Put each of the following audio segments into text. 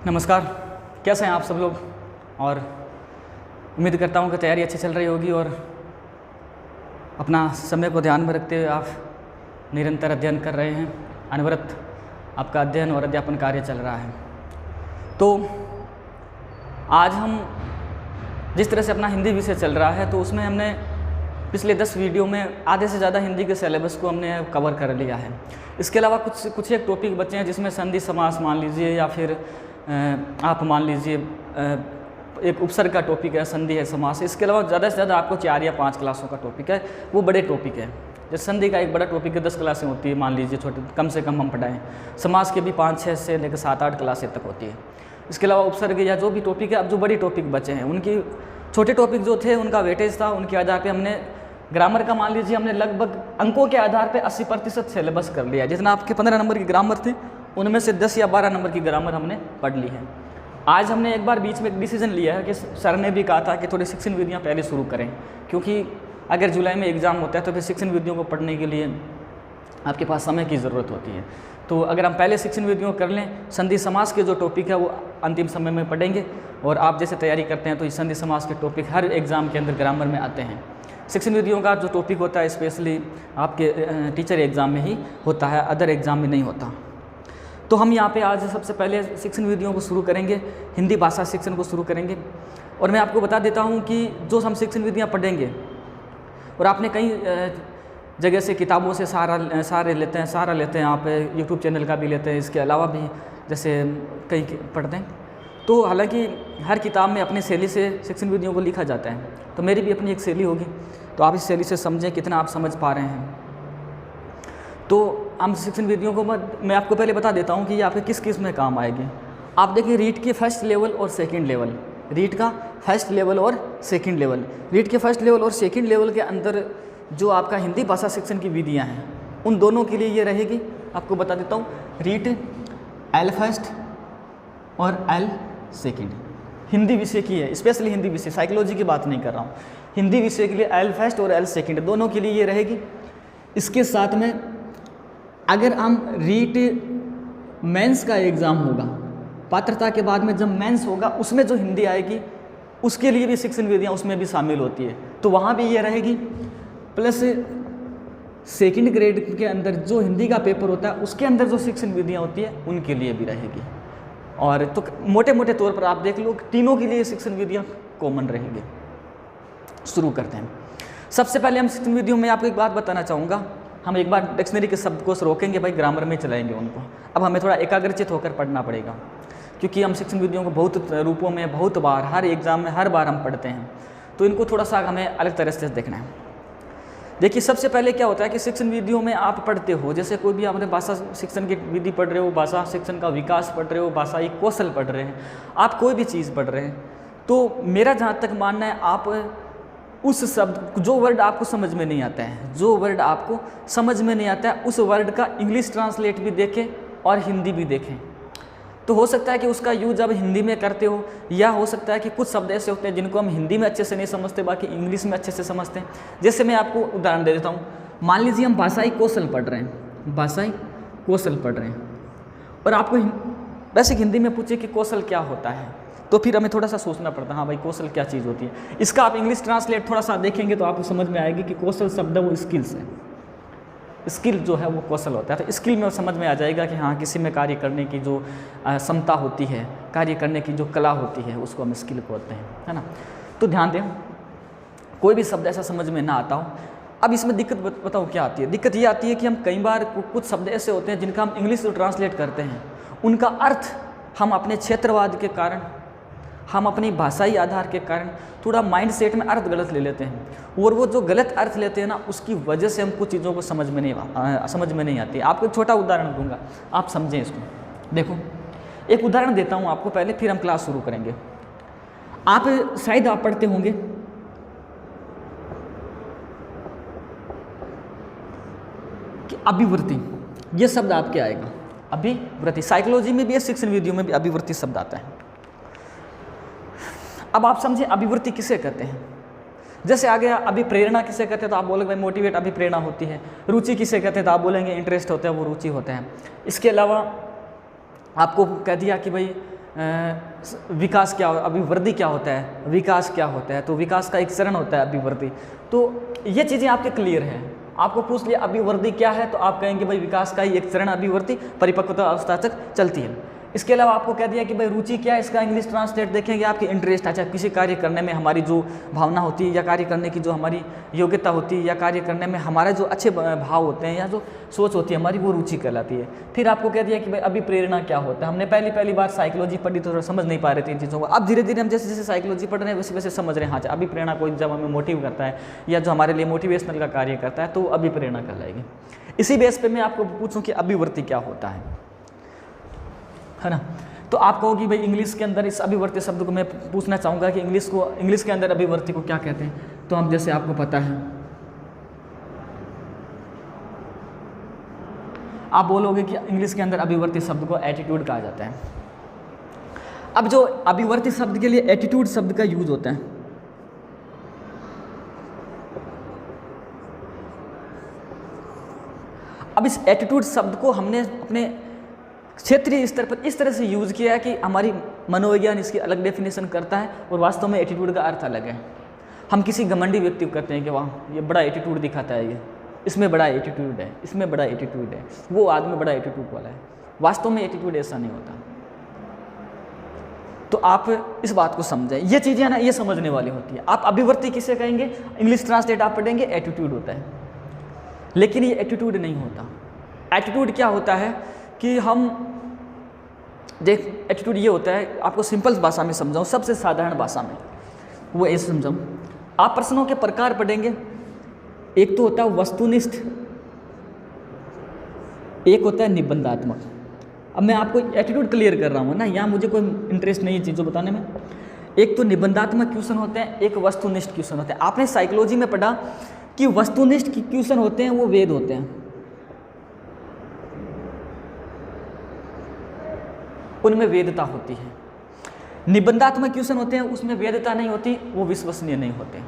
नमस्कार, कैसे हैं आप सब लोग। और उम्मीद करता हूं कि तैयारी अच्छी चल रही होगी और अपना समय को ध्यान में रखते हुए आप निरंतर अध्ययन कर रहे हैं। अनवरत आपका अध्ययन और अध्यापन कार्य चल रहा है। तो आज हम जिस तरह से अपना हिंदी विषय चल रहा है तो उसमें हमने पिछले 10 वीडियो में आधे से ज़्यादा हिंदी के सिलेबस को हमने कवर कर लिया है। इसके अलावा कुछ एक टॉपिक बचे हैं जिसमें संधि समास मान लीजिए या फिर आप मान लीजिए एक उपसर्ग का टॉपिक है, संधि है, समास। इसके अलावा ज़्यादा से ज़्यादा आपको 4 या 5 क्लासों का टॉपिक है, वो बड़े टॉपिक है। जैसे संधि का एक बड़ा टॉपिक है, 10 क्लासें होती है मान लीजिए, छोटे कम से कम हम पढ़ाएँ। समास के भी 5-6 से लेकर 7-8 क्लासें तक होती है। इसके अलावा उपसर्ग या जो भी टॉपिक है, अब जो बड़ी टॉपिक बचे हैं उनकी छोटे टॉपिक जो थे उनका वेटेज था, उनके आधार पर हमने ग्रामर का मान लीजिए हमने लगभग अंकों के आधार पे 80% सिलेबस कर लिया। जितना आपके 15 नंबर की ग्रामर थे उनमें से 10 या 12 नंबर की ग्रामर हमने पढ़ ली है। आज हमने एक बार बीच में एक डिसीजन लिया है कि सर ने भी कहा था कि थोड़ी शिक्षण विधियाँ पहले शुरू करें, क्योंकि अगर जुलाई में एग्ज़ाम होता है तो फिर शिक्षण विधियों को पढ़ने के लिए आपके पास समय की ज़रूरत होती है। तो अगर हम पहले शिक्षण विधियों कर लें, संधि समास के जो टॉपिक है वो अंतिम समय में पढ़ेंगे। और आप जैसे तैयारी करते हैं तो इस संधि समास के टॉपिक हर एग्ज़ाम के अंदर ग्रामर में आते हैं। शिक्षण विधियों का जो टॉपिक होता है स्पेशली आपके टीचर एग्ज़ाम में ही होता है, अदर एग्ज़ाम में नहीं होता। तो हम यहाँ पे आज सबसे पहले शिक्षण विधियों को शुरू करेंगे, हिंदी भाषा शिक्षण को शुरू करेंगे। और मैं आपको बता देता हूँ कि जो हम शिक्षण विधियाँ पढ़ेंगे और आपने कई जगह से किताबों से सहारा लेते हैं, आप यूट्यूब चैनल का भी लेते हैं, इसके अलावा भी जैसे कई पढ़ते हैं। तो हालांकि हर किताब में अपनी शैली से शिक्षण विधियों को लिखा जाता है, तो मेरी भी अपनी एक शैली होगी, तो आप इस शैली से समझें कितना आप समझ पा रहे हैं। तो हम शिक्षण विधियों को मैं आपको पहले बता देता हूँ कि ये आपके किस किस में काम आएगी। आप देखिए रीड के फर्स्ट लेवल और सेकंड लेवल, रीड का फर्स्ट लेवल और सेकंड लेवल। रीड के फर्स्ट लेवल और सेकंड लेवल के अंदर जो आपका हिंदी भाषा शिक्षण की विधियाँ हैं उन दोनों के लिए ये रहेगी। आपको बता देता हूँ, रीड एल फर्स्ट और एल सेकंड हिंदी विषय की है, स्पेशली हिंदी विषय, साइकोलॉजी की बात नहीं कर रहा हूँ। हिंदी विषय के लिए एल फर्स्ट और एल सेकंड दोनों के लिए ये रहेगी। इसके साथ में अगर हम रीट मेंस का एग्ज़ाम होगा, पात्रता के बाद में जब मेंस होगा उसमें जो हिंदी आएगी उसके लिए भी शिक्षण विधियाँ उसमें भी शामिल होती है, तो वहाँ भी ये रहेगी। प्लस सेकंड ग्रेड के अंदर जो हिंदी का पेपर होता है उसके अंदर जो शिक्षण विधियाँ होती है उनके लिए भी रहेगी। और तो मोटे मोटे तौर पर आप देख लो तीनों के लिए शिक्षण विधियाँ कॉमन रहेंगी। शुरू करते हैं। सबसे पहले हम शिक्षण विधियों में आपको एक बात बताना चाहूँगा, हम एक बार डिक्शनरी के शब्द को रोकेंगे, भाई ग्रामर में चलाएंगे उनको। अब हमें थोड़ा एकाग्रचित होकर पढ़ना पड़ेगा, क्योंकि हम शिक्षण विधियों को बहुत रूपों में बहुत बार हर एग्ज़ाम में हर बार हम पढ़ते हैं, तो इनको थोड़ा सा हमें अलग तरह से देखना है। देखिए सबसे पहले क्या होता है कि शिक्षण विधियों में आप पढ़ते हो, जैसे कोई भी आपने भाषा शिक्षण की विधि पढ़ रहे हो, भाषा शिक्षण का विकास पढ़ रहे हो, भाषाई कौशल पढ़ रहे हैं, आप कोई भी चीज़ पढ़ रहे हैं, तो मेरा जहाँ तक मानना है आप उस शब्द जो वर्ड आपको समझ में नहीं आता है, जो वर्ड आपको समझ में नहीं आता है उस वर्ड का इंग्लिश ट्रांसलेट भी देखें और हिंदी भी देखें। तो हो सकता है कि उसका यूज अब हिंदी में करते हो, या हो सकता है कि कुछ शब्द ऐसे होते हैं जिनको हम हिंदी में अच्छे से नहीं समझते, बाकी इंग्लिश में अच्छे से समझते हैं। जैसे मैं आपको उदाहरण दे देता हूँ, मान लीजिए हम भाषाई कौशल पढ़ रहे हैं, भाषाई कौशल पढ़ रहे हैं, और आपको वैसे हिंदी में पूछे कि कौशल क्या होता है, तो फिर हमें थोड़ा सा सोचना पड़ता है, हाँ भाई कौशल क्या चीज़ होती है। इसका आप इंग्लिश ट्रांसलेट थोड़ा सा देखेंगे तो आपको समझ में आएगी कि कौशल शब्द है वो स्किल्स है, स्किल जो है वो कौशल होता है। तो स्किल में समझ में आ जाएगा कि हाँ किसी में कार्य करने की जो क्षमता होती है, कार्य करने की जो कला होती है उसको हम स्किल बोलते हैं, है ना। तो ध्यान दें, कोई भी शब्द ऐसा समझ में ना आता हो। अब इसमें दिक्कत बताओ क्या आती है। दिक्कत ये आती है कि हम कई बार कुछ शब्द ऐसे होते हैं जिनका हम इंग्लिश में ट्रांसलेट करते हैं, उनका अर्थ हम अपने क्षेत्रवाद के कारण, हम अपनी भाषाई आधार के कारण थोड़ा माइंड सेट में अर्थ गलत ले लेते हैं, और वो जो गलत अर्थ लेते हैं ना उसकी वजह से हम कुछ चीज़ों को समझ में नहीं आती। आपको एक छोटा उदाहरण दूंगा, आप समझें इसको। देखो एक उदाहरण देता हूँ आपको पहले, फिर हम क्लास शुरू करेंगे। आप शायद आप पढ़ते होंगे कि अभिवृत्ति, ये शब्द आपके आएगा, अभिवृत्ति। साइकोलॉजी में भी है, शिक्षण विधियों में भी अभिवृत्ति शब्द आता है। अब आप समझे अभिवृत्ति किसे कहते हैं। जैसे आ गया अभिप्रेरणा किसे कहते हैं, तो आप बोलेंगे भाई मोटिवेट अभिप्रेरणा होती है। रुचि किसे कहते हैं, तो आप बोलेंगे इंटरेस्ट होता है, वो रुचि होता है। इसके अलावा आपको कह दिया कि भाई विकास क्या हो, अभिवृद्धि क्या होता है, विकास क्या होता है, तो विकास का एक चरण होता है अभिवृद्धि। तो ये चीज़ें आपके क्लियर हैं। आपको पूछ लिया अभिवृद्धि क्या है, तो आप कहेंगे भाई विकास का ही एक चरण अभिवृद्धि परिपक्वता अवस्था तक चलती है। इसके अलावा आपको कह दिया कि भाई रुचि क्या है, इसका इंग्लिश ट्रांसलेट देखेंगे आपकी इंटरेस्ट, अच्छा किसी कार्य करने में हमारी जो भावना होती है या कार्य करने की जो हमारी योग्यता होती है या कार्य करने में हमारे जो अच्छे भाव होते हैं या जो सोच होती है हमारी, वो रुचि कहलाती है। फिर आपको कह दिया कि भाई अभी प्रेरणा क्या होता है। हमने पहली बार साइकोलॉजी पढ़ी तो समझ नहीं पा रहे थे इन चीज़ों को। अब धीरे धीरे हम जैसे जैसे साइकोलॉजी पढ़ रहे हैं वैसे वैसे समझ रहे हैं, हाँ अभी प्रेरणा कोई जब हमें मोटिव करता है या जो हमारे लिए मोटिवेशनल का कार्य करता है तो अभी प्रेरणा कहलाएगी। इसी बेस पे मैं आपको पूछूं कि अभिवृत्ति क्या होता है ना। तो आप कहोगी भाई इंग्लिश के अंदर इस अभिवृत्ति शब्द को मैं पूछना चाहूँगा कि इंग्लिश के अंदर अभिवृत्ति को क्या कहते हैं। तो हम जैसे आपको पता है, आप बोलोगे कि इंग्लिश के अंदर अभिवृत्ति शब्द को एटीट्यूड कहा जाता है। अब जो अभिवृत्ति शब्द के लिए एटीट्यूड शब्द का यूज होता है, अब इस एटीट्यूड शब्द को हमने अपने क्षेत्रीय स्तर पर इस तरह से यूज़ किया है कि हमारी मनोविज्ञान इसकी अलग डेफिनेशन करता है और वास्तव में एटीट्यूड का अर्थ अलग है। हम किसी घमंडी व्यक्ति को कहते हैं कि वाह ये बड़ा एटीट्यूड दिखाता है, ये इसमें बड़ा एटीट्यूड है, इसमें बड़ा एटीट्यूड है, वो आदमी बड़ा एटीट्यूड वाला है। वास्तव में एटीट्यूड ऐसा नहीं होता। तो आप इस बात को समझें, ये चीज़ें ना ये समझने वाली होती है। आप अभिवृत्ति किसे कहेंगे, इंग्लिश ट्रांसलेट आप पढ़ेंगे एटीट्यूड होता है, लेकिन ये एटीट्यूड नहीं होता। एटीट्यूड क्या होता है कि हम देख, एटीट्यूड ये होता है, आपको सिंपल भाषा में समझाऊं, सबसे साधारण भाषा में वो ऐसे समझाऊं। आप प्रश्नों के प्रकार पढ़ेंगे, एक तो होता है वस्तुनिष्ठ, एक होता है निबंधात्मक। अब मैं आपको एटीट्यूड क्लियर कर रहा हूँ ना, यहाँ मुझे कोई इंटरेस्ट नहीं है चीज़ों बताने में। एक तो निबंधात्मक क्वेश्चन होते हैं, एक वस्तुनिष्ठ क्वेश्चन होते हैं। आपने साइकोलॉजी में पढ़ा कि वस्तुनिष्ठ क्वेश्चन होते हैं वो वेद होते हैं, उनमें वेदता होती है। निबंधात्मक क्वेश्चन होते हैं उसमें वेदता नहीं होती, वो विश्वसनीय नहीं होते।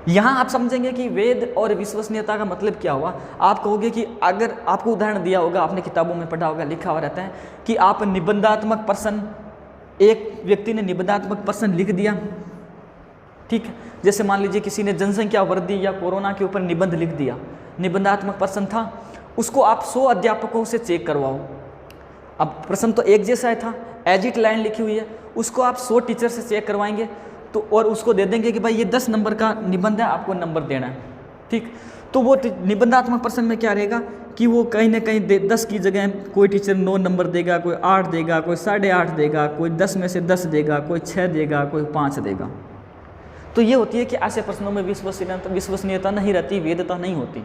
यहाँ आप समझेंगे कि वेद और विश्वसनीयता का मतलब क्या हुआ। आप कहोगे कि अगर आपको उदाहरण दिया होगा, आपने किताबों में पढ़ा होगा, लिखा हुआ रहता है कि आप निबंधात्मक प्रश्न, एक व्यक्ति ने निबंधात्मक प्रश्न लिख दिया, ठीक है, जैसे मान लीजिए किसी ने जनसंख्या वृद्धि या कोरोना के ऊपर निबंध लिख दिया, निबंधात्मक प्रश्न था, उसको आप 100 अध्यापकों से चेक करवाओ। अब प्रश्न तो एक जैसा था, एज इट लाइन लिखी हुई है, उसको आप 100 टीचर से चेक करवाएंगे तो और उसको दे देंगे कि भाई ये 10 नंबर का निबंध है, आपको नंबर देना है, ठीक। तो वो निबंधात्मक प्रश्न में क्या रहेगा कि वो कहीं ना कहीं 10 की जगह कोई टीचर 9 नंबर देगा, कोई 8 देगा, कोई 8.5 देगा, कोई 10 में से 10 देगा, कोई 6 देगा, कोई 5 देगा। तो ये होती है कि ऐसे प्रश्नों में विश्वसनीयता नहीं रहती, वेदता नहीं होती।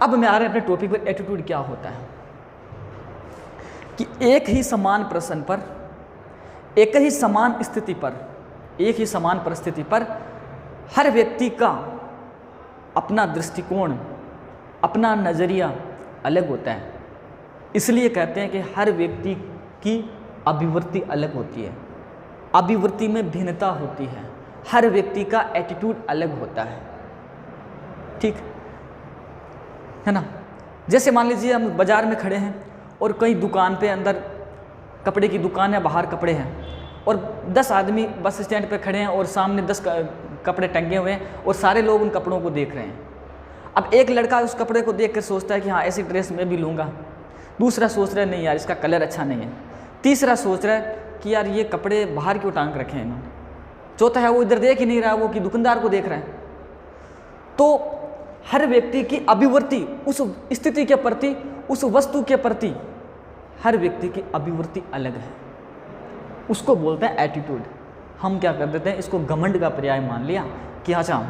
अब मैं आ रहे अपने टॉपिक पर, एटीट्यूड क्या होता है कि एक ही समान प्रश्न पर, एक ही समान स्थिति पर, एक ही समान परिस्थिति पर हर व्यक्ति का अपना दृष्टिकोण, अपना नज़रिया अलग होता है। इसलिए कहते हैं कि हर व्यक्ति की अभिवृत्ति अलग होती है, अभिवृत्ति में भिन्नता होती है, हर व्यक्ति का एटीट्यूड अलग होता है, ठीक है ना। जैसे मान लीजिए हम बाज़ार में खड़े हैं और कई दुकान पे, अंदर कपड़े की दुकान है, बाहर कपड़े हैं, और 10 आदमी बस स्टैंड पे खड़े हैं और सामने 10 कपड़े टंगे हुए हैं और सारे लोग उन कपड़ों को देख रहे हैं। अब एक लड़का उस कपड़े को देख कर सोचता है कि हाँ ऐसी ड्रेस मैं भी लूँगा, दूसरा सोच रहा है नहीं यार इसका कलर अच्छा नहीं है, तीसरा सोच रहा है कि यार ये कपड़े बाहर क्यों टांग रखे हैं इन्होंने, चौथा है वो इधर देख ही नहीं रहा, वो कि दुकानदार को देख रहा है। तो हर व्यक्ति की अभिवृत्ति उस स्थिति के प्रति, उस वस्तु के प्रति हर व्यक्ति की अभिवृत्ति अलग है, उसको बोलते हैं एटीट्यूड। हम क्या कर देते हैं, इसको घमंड का पर्याय मान लिया कि अच्छा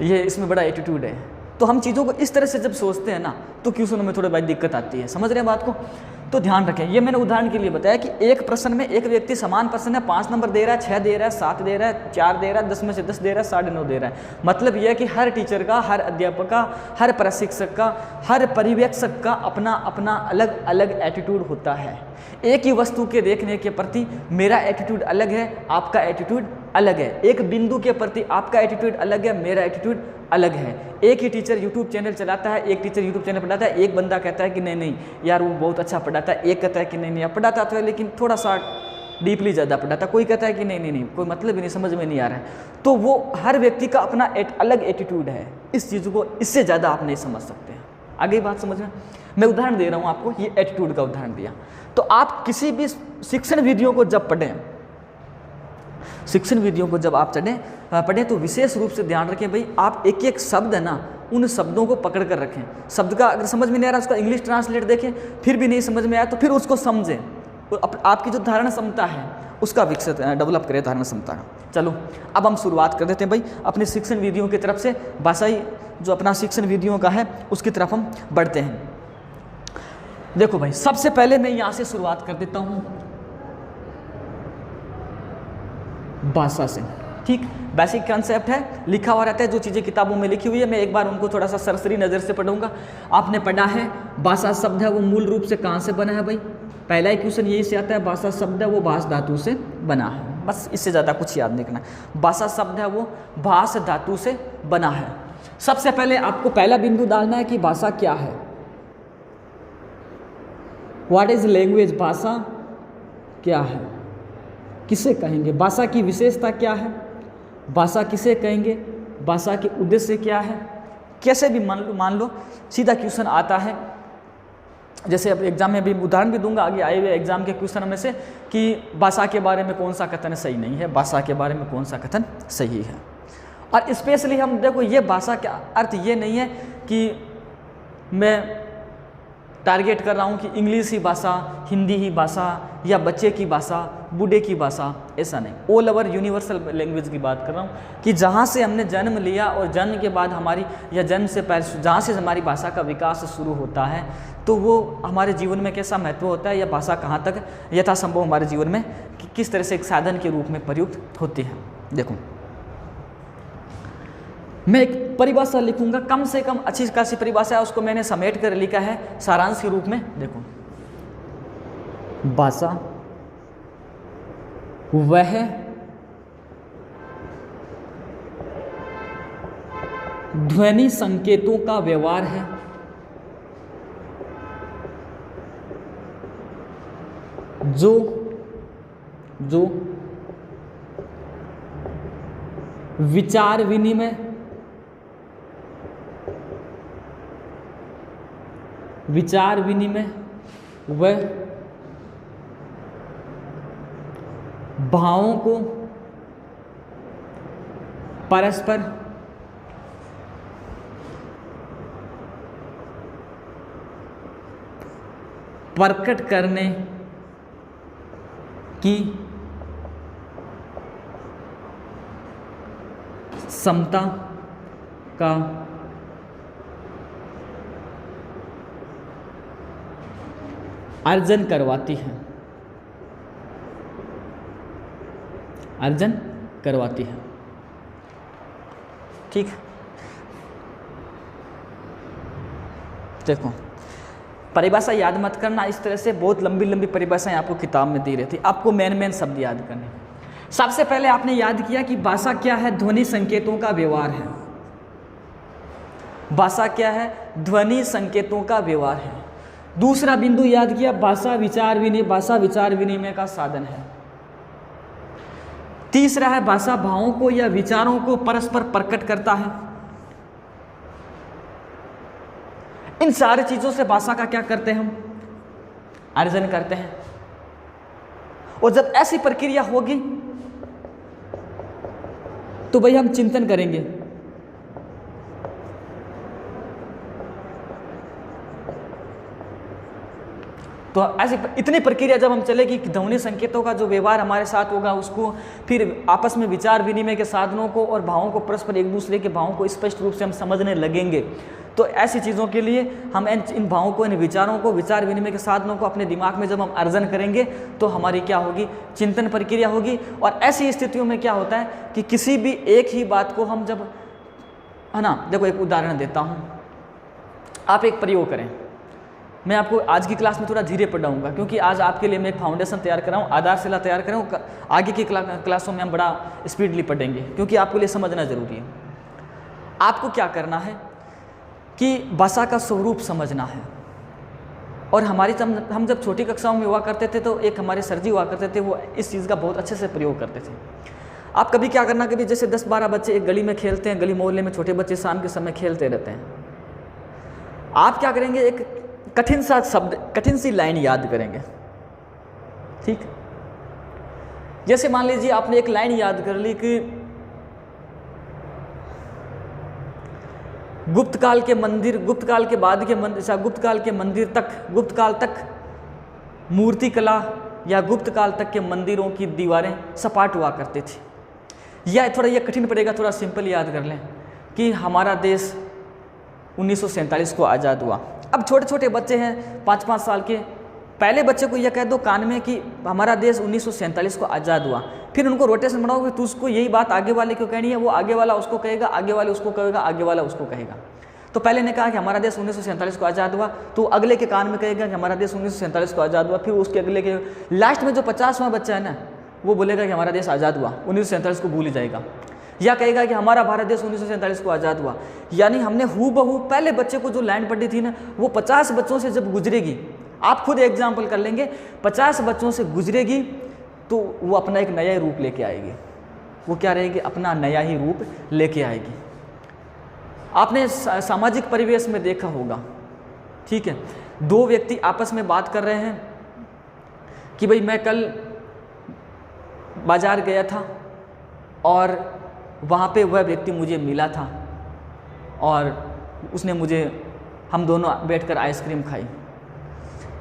ये इसमें बड़ा एटीट्यूड है। तो हम चीज़ों को इस तरह से जब सोचते हैं ना तो क्वेश्चनों में थोड़ी भाई दिक्कत आती है। समझ रहे हैं बात को? तो ध्यान रखें, ये मैंने उदाहरण के लिए बताया कि एक प्रश्न में एक व्यक्ति समान प्रश्न है, 5 नंबर दे रहा है, 6 दे रहा है, 7 दे रहा है, 4 दे रहा है, 10 में से 10 दे रहा है, 9.5 दे रहा है। मतलब यह है कि हर टीचर का, हर अध्यापक का, हर प्रशिक्षक का, हर पर्यवेक्षक का अपना अपना अलग अलग एटीट्यूड होता है। एक ही वस्तु के देखने के प्रति मेरा एटीट्यूड अलग है, आपका एटीट्यूड अलग है। एक बिंदु के प्रति आपका एटीट्यूड अलग है, मेरा एटीट्यूड अलग है। एक ही टीचर यूट्यूब चैनल चलाता है, एक टीचर यूट्यूब चैनल पढ़ाता है, एक बंदा कहता है कि नहीं नहीं यार वो बहुत अच्छा पढ़ाता है, एक कहता है कि नहीं नहीं पढ़ाता तो है लेकिन थोड़ा सा डीपली ज़्यादा पढ़ाता, कोई कहता है कि नहीं नहीं नहीं कोई मतलब ही नहीं, समझ में नहीं आ रहा है। तो वो हर व्यक्ति का अपना अलग एटीट्यूड है, इस चीज़ को इससे ज़्यादा आप नहीं समझ सकते हैं। आगे बात समझ में, मैं उदाहरण दे रहा हूँ आपको, ये एटीट्यूड का उदाहरण दिया। तो आप किसी भी शिक्षण वीडियो को जब पढ़ें, शिक्षण वीडियो को जब आप पढ़ें तो विशेष रूप से ध्यान रखें भाई, आप एक एक शब्द है ना उन शब्दों को पकड़ कर रखें। शब्द का अगर समझ में नहीं आ रहा उसका इंग्लिश ट्रांसलेट देखें, फिर भी नहीं समझ में आया तो फिर उसको समझें, आपकी जो धारणा क्षमता है उसका विकसित डेवलप करें धारणा क्षमता का। चलो अब हम शुरुआत कर देते हैं भाई अपने शिक्षण वीडियो की तरफ से, भाषाई जो अपना शिक्षण वीडियो का है उसकी तरफ हम बढ़ते हैं। देखो भाई सबसे पहले मैं यहाँ से शुरुआत कर देता हूँ भाषा से, ठीक। बेसिक कंसेप्ट है, लिखा हुआ रहता है, जो चीज़ें किताबों में लिखी हुई है मैं एक बार उनको थोड़ा सा सरसरी नज़र से पढ़ूंगा। आपने पढ़ा है भाषा शब्द है वो मूल रूप से कहाँ से बना है भाई, पहला ही क्वेश्चन यही से आता है, भाषा शब्द है वो भाष धातु से बना है, बस इससे ज़्यादा कुछ याद नहीं करना। भाषा शब्द है वो भाष धातु से बना है। सबसे पहले आपको पहला बिंदु डालना है कि भाषा क्या है, व्हाट इज लैंग्वेज, भाषा क्या है, किसे कहेंगे, भाषा की विशेषता क्या है, भाषा किसे कहेंगे, भाषा के उद्देश्य क्या है। कैसे भी मान लो सीधा क्वेश्चन आता है, जैसे अब एग्जाम में भी उदाहरण भी दूंगा आगे आए हुए एग्जाम के क्वेश्चन में से कि भाषा के बारे में कौन सा कथन सही नहीं है, भाषा के बारे में कौन सा कथन सही है। और स्पेशली हम देखो ये भाषा का अर्थ ये नहीं है कि मैं टारगेट कर रहा हूँ कि इंग्लिश ही भाषा, हिंदी ही भाषा या बच्चे की भाषा, बूढ़े की भाषा, ऐसा नहीं। ऑल ओवर यूनिवर्सल लैंग्वेज की बात कर रहा हूँ कि जहाँ से हमने जन्म लिया और जन्म के बाद हमारी या जन्म से पहले जहाँ से हमारी भाषा का विकास शुरू होता है तो वो हमारे जीवन में कैसा महत्व होता है, या भाषा कहाँ तक यथासंभव हमारे जीवन में किस तरह से एक साधन के रूप में प्रयुक्त होती है। देखो मैं एक परिभाषा लिखूंगा, कम से कम अच्छी खासी परिभाषा है, उसको मैंने समेट कर लिखा है सारांश के रूप में। देखो भाषा वह ध्वनि संकेतों का व्यवहार है जो विचार विनिमय व भावों को परस्पर प्रकट करने की क्षमता का अर्जन करवाती है, अर्जन करवाती है, ठीक। देखो परिभाषा याद मत करना इस तरह से, बहुत लंबी लंबी परिभाषाएं आपको किताब में दी रहती, आपको मेन शब्द याद करने। सबसे पहले आपने याद किया कि भाषा क्या है, ध्वनि संकेतों का व्यवहार है। भाषा क्या है, ध्वनि संकेतों का व्यवहार है। दूसरा बिंदु याद किया, भाषा विचार विनिमय का साधन है। तीसरा है भाषा भावों को या विचारों को परस्पर प्रकट करता है। इन सारी चीजों से भाषा का क्या करते हैं हम, अर्जन करते हैं। और जब ऐसी प्रक्रिया होगी तो भाई हम चिंतन करेंगे। तो ऐसी इतनी प्रक्रिया जब हम चलेगी कि ध्वनि संकेतों का जो व्यवहार हमारे साथ होगा उसको फिर आपस में विचार विनिमय के साधनों को और भावों को परस्पर एक दूसरे के भावों को स्पष्ट रूप से हम समझने लगेंगे। तो ऐसी चीज़ों के लिए हम इन भावों को, इन विचारों को, विचार विनिमय के साधनों को अपने दिमाग में जब हम अर्जन करेंगे तो हमारी क्या होगी, चिंतन प्रक्रिया होगी। और ऐसी स्थितियों में क्या होता है कि किसी भी एक ही बात को हम जब, है ना, देखो एक उदाहरण देता हूँ, आप एक प्रयोग करें। मैं आपको आज की क्लास में थोड़ा धीरे पढ़ाऊंगा क्योंकि आज आपके लिए मैं एक फाउंडेशन तैयार कर रहा हूँ, आधारशिला तैयार कर रहा हूँ। आगे की क्लासों में हम बड़ा स्पीडली पढ़ेंगे क्योंकि आपके लिए समझना जरूरी है। आपको क्या करना है कि भाषा का स्वरूप समझना है। और हम जब छोटी कक्षाओं में हुआ करते थे तो एक हमारे सर जी हुआ करते थे, वो इस चीज़ का बहुत अच्छे से प्रयोग करते थे। आप कभी क्या करना, कभी जैसे 10-12 बच्चे एक गली में खेलते हैं, गली मोहल्ले में छोटे बच्चे शाम के समय खेलते रहते हैं, आप क्या करेंगे, एक कठिन सा शब्द, कठिन सी लाइन याद करेंगे। ठीक, जैसे मान लीजिए आपने एक लाइन याद कर ली कि गुप्त काल के मंदिर, गुप्त काल के बाद के मंदिर, गुप्त काल के मंदिर तक, गुप्त काल तक मूर्ति कला या गुप्त काल तक के मंदिरों की दीवारें सपाट हुआ करते थे। या थोड़ा ये कठिन पड़ेगा, थोड़ा सिंपल याद कर लें कि हमारा देश 1947 को आज़ाद हुआ। अब छोटे छोटे बच्चे हैं 5-5 साल के, पहले बच्चे को यह कह दो कान में कि हमारा देश 1947 को आज़ाद हुआ, फिर उनको रोटेशन बनाओ कि तू उसको यही बात आगे वाले को कहनी है, वो आगे वाला उसको कहेगा, आगे वाले उसको कहेगा, आगे वाला उसको कहेगा। तो पहले ने कहा कि हमारा देश 1947 को आज़ाद हुआ, तो अगले के कान में कहेगा कि हमारा देश 1947 को आज़ाद हुआ, फिर उसके अगले के लास्ट में जो 50वां बच्चा है ना, वो बोलेगा कि हमारा देश आज़ाद हुआ, 1947 को भूल ही जाएगा, या कहेगा कि हमारा भारत देश 1947 को आज़ाद हुआ। यानी हमने हूबहू पहले बच्चे को जो लाइन पढ़ी थी ना, वो 50 बच्चों से जब गुजरेगी, आप खुद एग्जाम्पल कर लेंगे, 50 बच्चों से गुजरेगी तो वो अपना एक नया रूप लेके आएगी। वो क्या रहेगी, अपना नया ही रूप लेके आएगी। आपने सामाजिक परिवेश में देखा होगा, ठीक है, 2 व्यक्ति आपस में बात कर रहे हैं कि भाई मैं कल बाजार गया था और वहाँ पे वह व्यक्ति मुझे मिला था और उसने हम दोनों बैठकर आइसक्रीम खाई।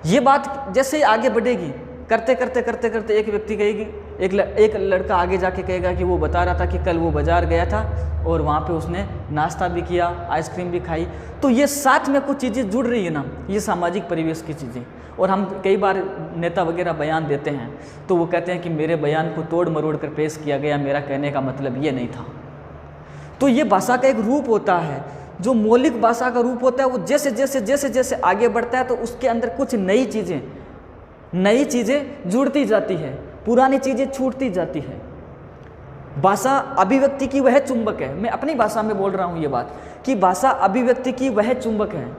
ये बात जैसे ही आगे बढ़ेगी, करते करते करते करते एक व्यक्ति कहेगी, एक लड़का आगे जाके कहेगा कि वो बता रहा था कि कल वो बाज़ार गया था और वहाँ पे उसने नाश्ता भी किया, आइसक्रीम भी खाई। तो ये साथ में कुछ चीज़ें जुड़ रही है ना, ये सामाजिक परिवेश की चीज़ें। और हम कई बार नेता वगैरह बयान देते हैं तो वो कहते हैं कि मेरे बयान को तोड़ मरोड़ कर पेश किया गया, मेरा कहने का मतलब ये नहीं था। तो ये भाषा का एक रूप होता है, जो मौलिक भाषा का रूप होता है, वो जैसे जैसे जैसे जैसे आगे बढ़ता है तो उसके अंदर कुछ नई चीज़ें जुड़ती जाती है, पुरानी चीज़ें छूटती जाती है। भाषा अभिव्यक्ति की वह चुंबक है, मैं अपनी भाषा में बोल रहा हूँ ये बात, कि भाषा अभिव्यक्ति की वह चुंबक है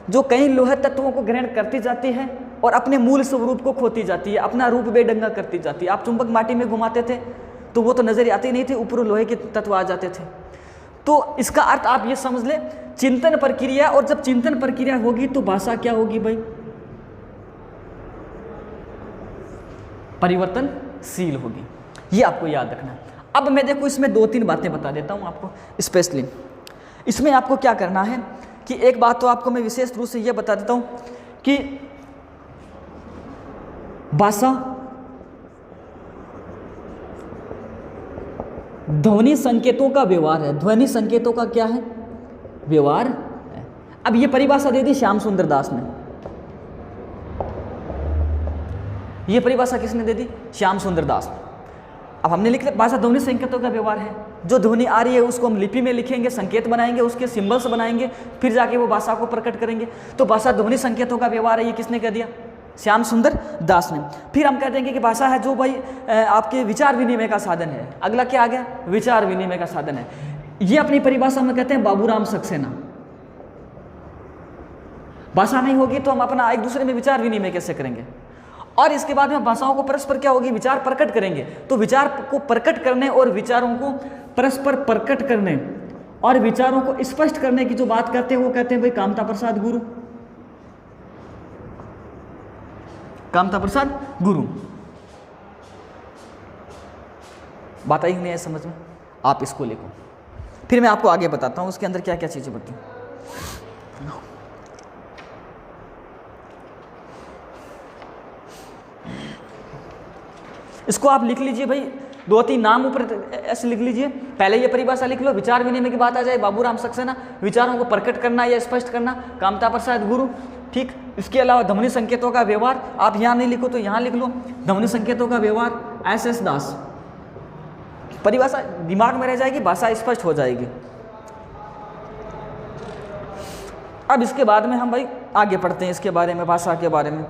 जो कई लोहे तत्वों को ग्रहण करती जाती है और अपने मूल स्वरूप को खोती जाती है, अपना रूप बेढंगा करती जाती है। आप चुंबक माटी में घुमाते थे तो वो तो नजर आती नहीं थी, ऊपर लोहे के तत्व आ जाते थे। तो इसका अर्थ आप ये समझ ले, चिंतन प्रक्रिया, और जब चिंतन प्रक्रिया होगी तो भाषा क्या होगी भाई, परिवर्तनशील होगी। ये आपको याद रखना है। अब मैं देखो इसमें 2-3 बातें बता देता हूँ आपको स्पेशली। इसमें आपको क्या करना है कि एक बात तो आपको मैं विशेष रूप से ये बता देता हूँ कि भाषा ध्वनि संकेतों का व्यवहार है। ध्वनि संकेतों का क्या है, व्यवहार है। अब ये परिभाषा दे दी श्याम सुंदर दास ने। ये परिभाषा किसने दे दी, श्याम सुंदर दास ने। अब हमने लिख लिया भाषा ध्वनि संकेतों का व्यवहार है। जो ध्वनि आ रही है उसको हम लिपि में लिखेंगे, संकेत बनाएंगे, उसके सिंबल्स बनाएंगे, फिर जाके वो भाषा को प्रकट करेंगे। तो भाषा ध्वनि संकेतों का व्यवहार है, ये किसने कह दिया, श्याम सुंदर दास ने। फिर हम कह देंगे कि भाषा है जो भाई आपके विचार विनिमय का साधन है। अगला क्या आ गया, विचार विनिमय का साधन है। ये अपनी परिभाषा में कहते हैं बाबूराम सक्सेना। भाषा नहीं होगी तो हम अपना एक दूसरे में विचार विनिमय कैसे करेंगे। और इसके बाद में भाषाओं को परस्पर क्या होगी, विचार प्रकट करेंगे। तो विचार को प्रकट करने और विचारों को परस्पर प्रकट करने और विचारों को स्पष्ट करने की जो बात करते हैं वो कहते हैं भाई कामता प्रसाद गुरु। कामता प्रसाद गुरु। बात आई नहीं है समझ में, आप इसको लिखो, फिर मैं आपको आगे बताता हूं उसके अंदर क्या क्या चीजें बढ़ती हैं। इसको आप लिख लीजिए भाई, 2-3 नाम ऊपर ऐसे लिख लीजिए। पहले ये परिभाषा लिख लो, विचार विनिमय की बात आ जाए, बाबूराम सक्सेना, विचारों को प्रकट करना या स्पष्ट करना, कामता प्रसाद गुरु। ठीक, इसके अलावा ध्वनि संकेतों का व्यवहार, आप यहाँ नहीं लिखो तो यहाँ लिख लो, ध्वनि संकेतों का व्यवहार SS दास। परिभाषा दिमाग में रह जाएगी, भाषा स्पष्ट हो जाएगी। अब इसके बाद में हम भाई आगे पढ़ते हैं इसके बारे में, भाषा के बारे में।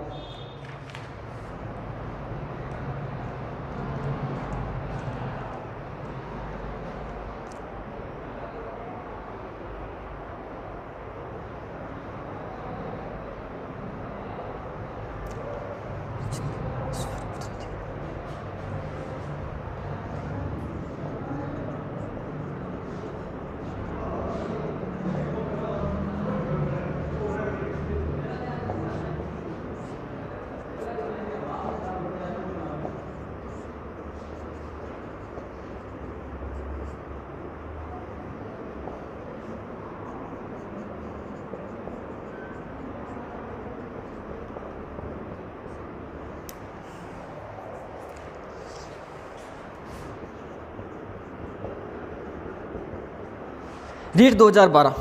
रीट 2012।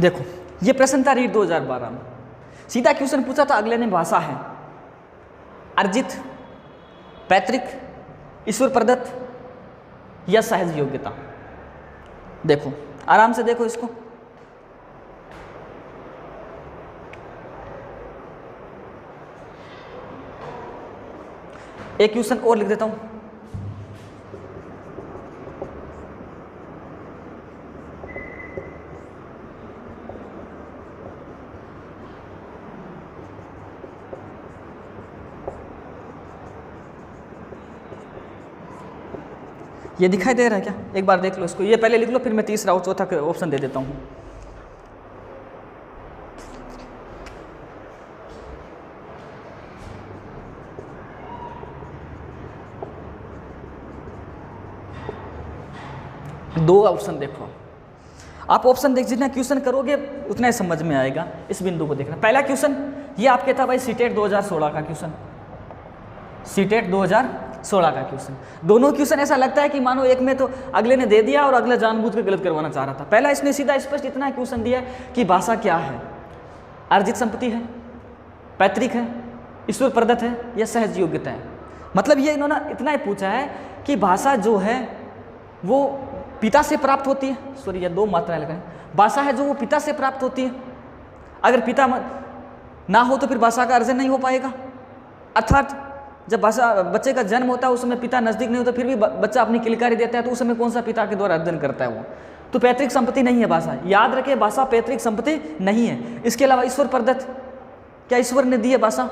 देखो ये प्रश्न था रीट 2012 में। सीधा क्वेश्चन पूछा था अगले ने, भाषा है अर्जित, पैतृक, ईश्वर प्रदत्त या सहज योग्यता। देखो आराम से देखो इसको। एक क्वेश्चन और लिख देता हूं। ये दिखाई दे रहा है क्या? एक बार देख लो इसको। ये पहले लिख लो, फिर मैं तीसरा और चौथा ऑप्शन दे देता हूं। दो ऑप्शन देखो आप। ऑप्शन देख जितना क्वेश्चन करोगे उतना ही समझ में आएगा। इस बिंदु को देखना। पहला क्वेश्चन ये आपके था भाई सीटेट 2016 का क्वेश्चन, सीटेट 2016 का क्वेश्चन। दोनों क्वेश्चन ऐसा लगता है कि मानो एक में तो अगले ने दे दिया और अगला जानबूझ कर गलत करवाना चाह रहा था। पहला इसने सीधा स्पष्ट इतना क्वेश्चन दिया कि भाषा क्या है, अर्जित संपत्ति है, पैतृक है, ईश्वर प्रदत्त है या सहज योग्यता है। मतलब ये इन्होंने इतना ही पूछा है कि भाषा जो है वो पिता से प्राप्त होती है। सॉरी ये दो मात्राएं लगाएं। भाषा है जो वो पिता से प्राप्त होती है। अगर पिता ना हो तो फिर भाषा का अर्जन नहीं हो पाएगा। अर्थात जब भाषा बच्चे का जन्म होता है उस समय पिता नजदीक नहीं होता, फिर भी बच्चा अपनी किलकारी देता है, तो उस समय कौन सा पिता के द्वारा अर्जन करता है वो? तो पैतृक संपत्ति नहीं है भाषा। याद रखे भाषा पैतृक संपत्ति नहीं है। इसके अलावा ईश्वर प्रदत्त, क्या ईश्वर ने दी है भाषा?